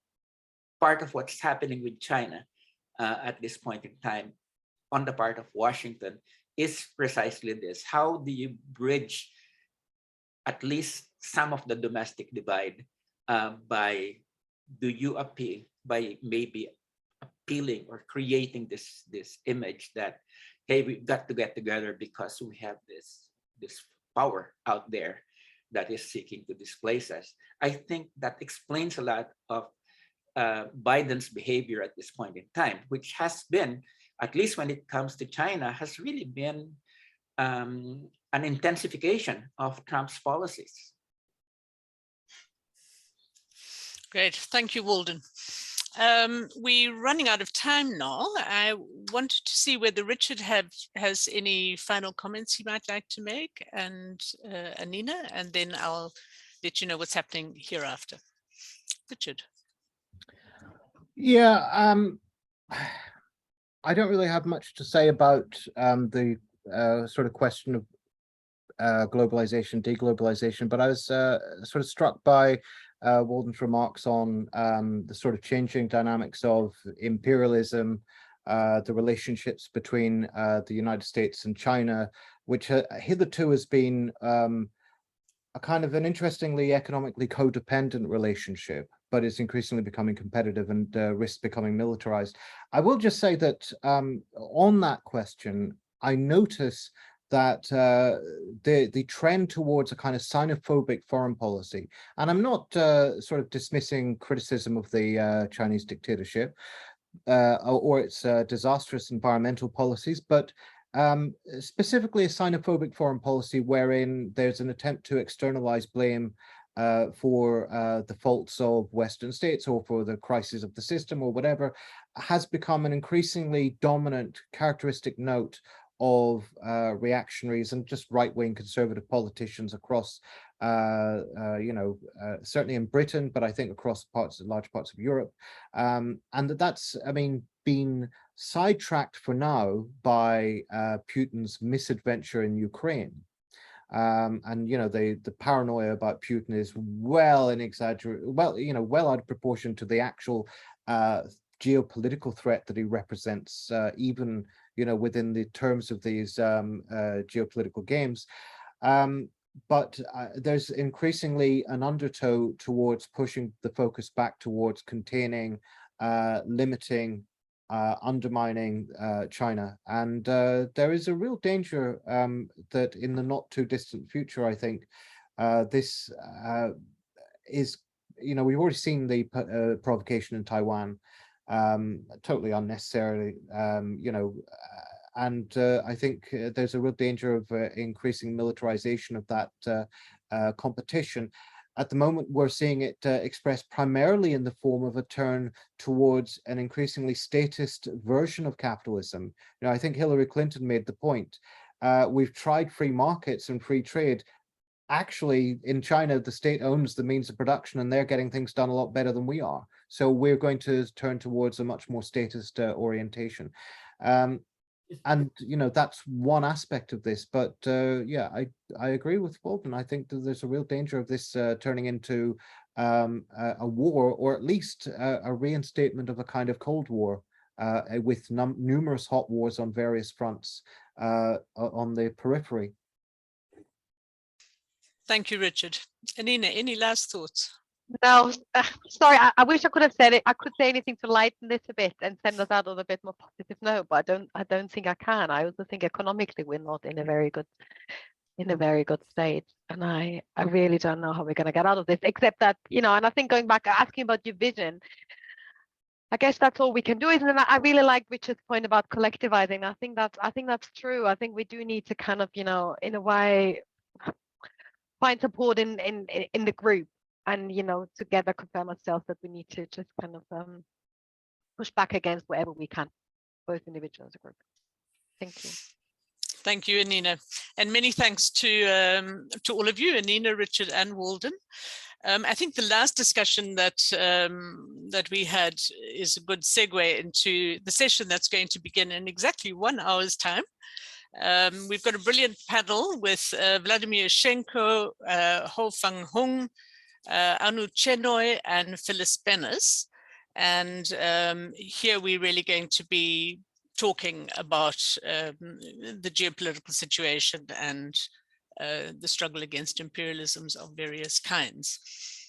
part of what's happening with China at this point in time on the part of Washington is precisely this. How do you bridge at least some of the domestic divide by maybe appealing or creating this image that, hey, we've got to get together because we have this power out there that is seeking to displace us. I think that explains a lot of Biden's behavior at this point in time, which has been, at least when it comes to China, has really been an intensification of Trump's policies. Great, thank you, Walden. We're running out of time now. I wanted to see whether Richard has any final comments he might like to make, and Annina, and then I'll let you know what's happening hereafter. Richard. Yeah, I don't really have much to say about the sort of question of globalization, deglobalization, but I was sort of struck by Walden's remarks on the sort of changing dynamics of imperialism, the relationships between the United States and China, which hitherto has been a kind of an interestingly economically codependent relationship, but it's increasingly becoming competitive and risks becoming militarized. I will just say that on that question, I notice that the trend towards a kind of xenophobic foreign policy, and I'm not sort of dismissing criticism of the Chinese dictatorship or its disastrous environmental policies, but specifically a xenophobic foreign policy wherein there's an attempt to externalize blame for the faults of Western states or for the crisis of the system or whatever, has become an increasingly dominant characteristic note of reactionaries and just right-wing conservative politicians across, certainly in Britain, but I think across large parts of Europe. And that's, I mean, been sidetracked for now by Putin's misadventure in Ukraine. And the paranoia about Putin is well out of proportion to the actual geopolitical threat that he represents, even within the terms of these geopolitical games. But there's increasingly an undertow towards pushing the focus back towards containing, limiting, undermining China. And there is a real danger that in the not too distant future, I think, this is, we've already seen the provocation in Taiwan, totally unnecessarily, and I think there's a real danger of increasing militarization of that competition. At the moment, we're seeing it expressed primarily in the form of a turn towards an increasingly statist version of capitalism. I think Hillary Clinton made the point. We've tried free markets and free trade. Actually, in China, the state owns the means of production and they're getting things done a lot better than we are. So we're going to turn towards a much more statist orientation. And that's one aspect of this, but yeah, I agree with Walden. I think that there's a real danger of this turning into a war, or at least a reinstatement of a kind of Cold War, with numerous hot wars on various fronts on the periphery. Thank you, Richard. Annina, any last thoughts? No, sorry, I wish I could have said it. I could say anything to lighten this a bit and send us out on a bit more positive note, but I don't think I can. I also think economically we're not in a very good state, and I really don't know how we're going to get out of this, except that, and I think going back asking about your vision, I guess that's all we can do. Isn't it? I really like Richard's point about collectivizing. I think that's true. I think we do need to kind of, in a way, find support in the group, and together confirm ourselves that we need to just kind of push back against wherever we can, both individual as a group. Thank you. Thank you, Annina, and many thanks to all of you, Annina, Richard, and Walden. I think the last discussion that we had is a good segue into the session that's going to begin in exactly 1 hour's time. We've got a brilliant panel with Vladimir Shenko, Ho Fang Hung, Anu Chenoy, and Phyllis Bennis. And here we're really going to be talking about the geopolitical situation and the struggle against imperialisms of various kinds.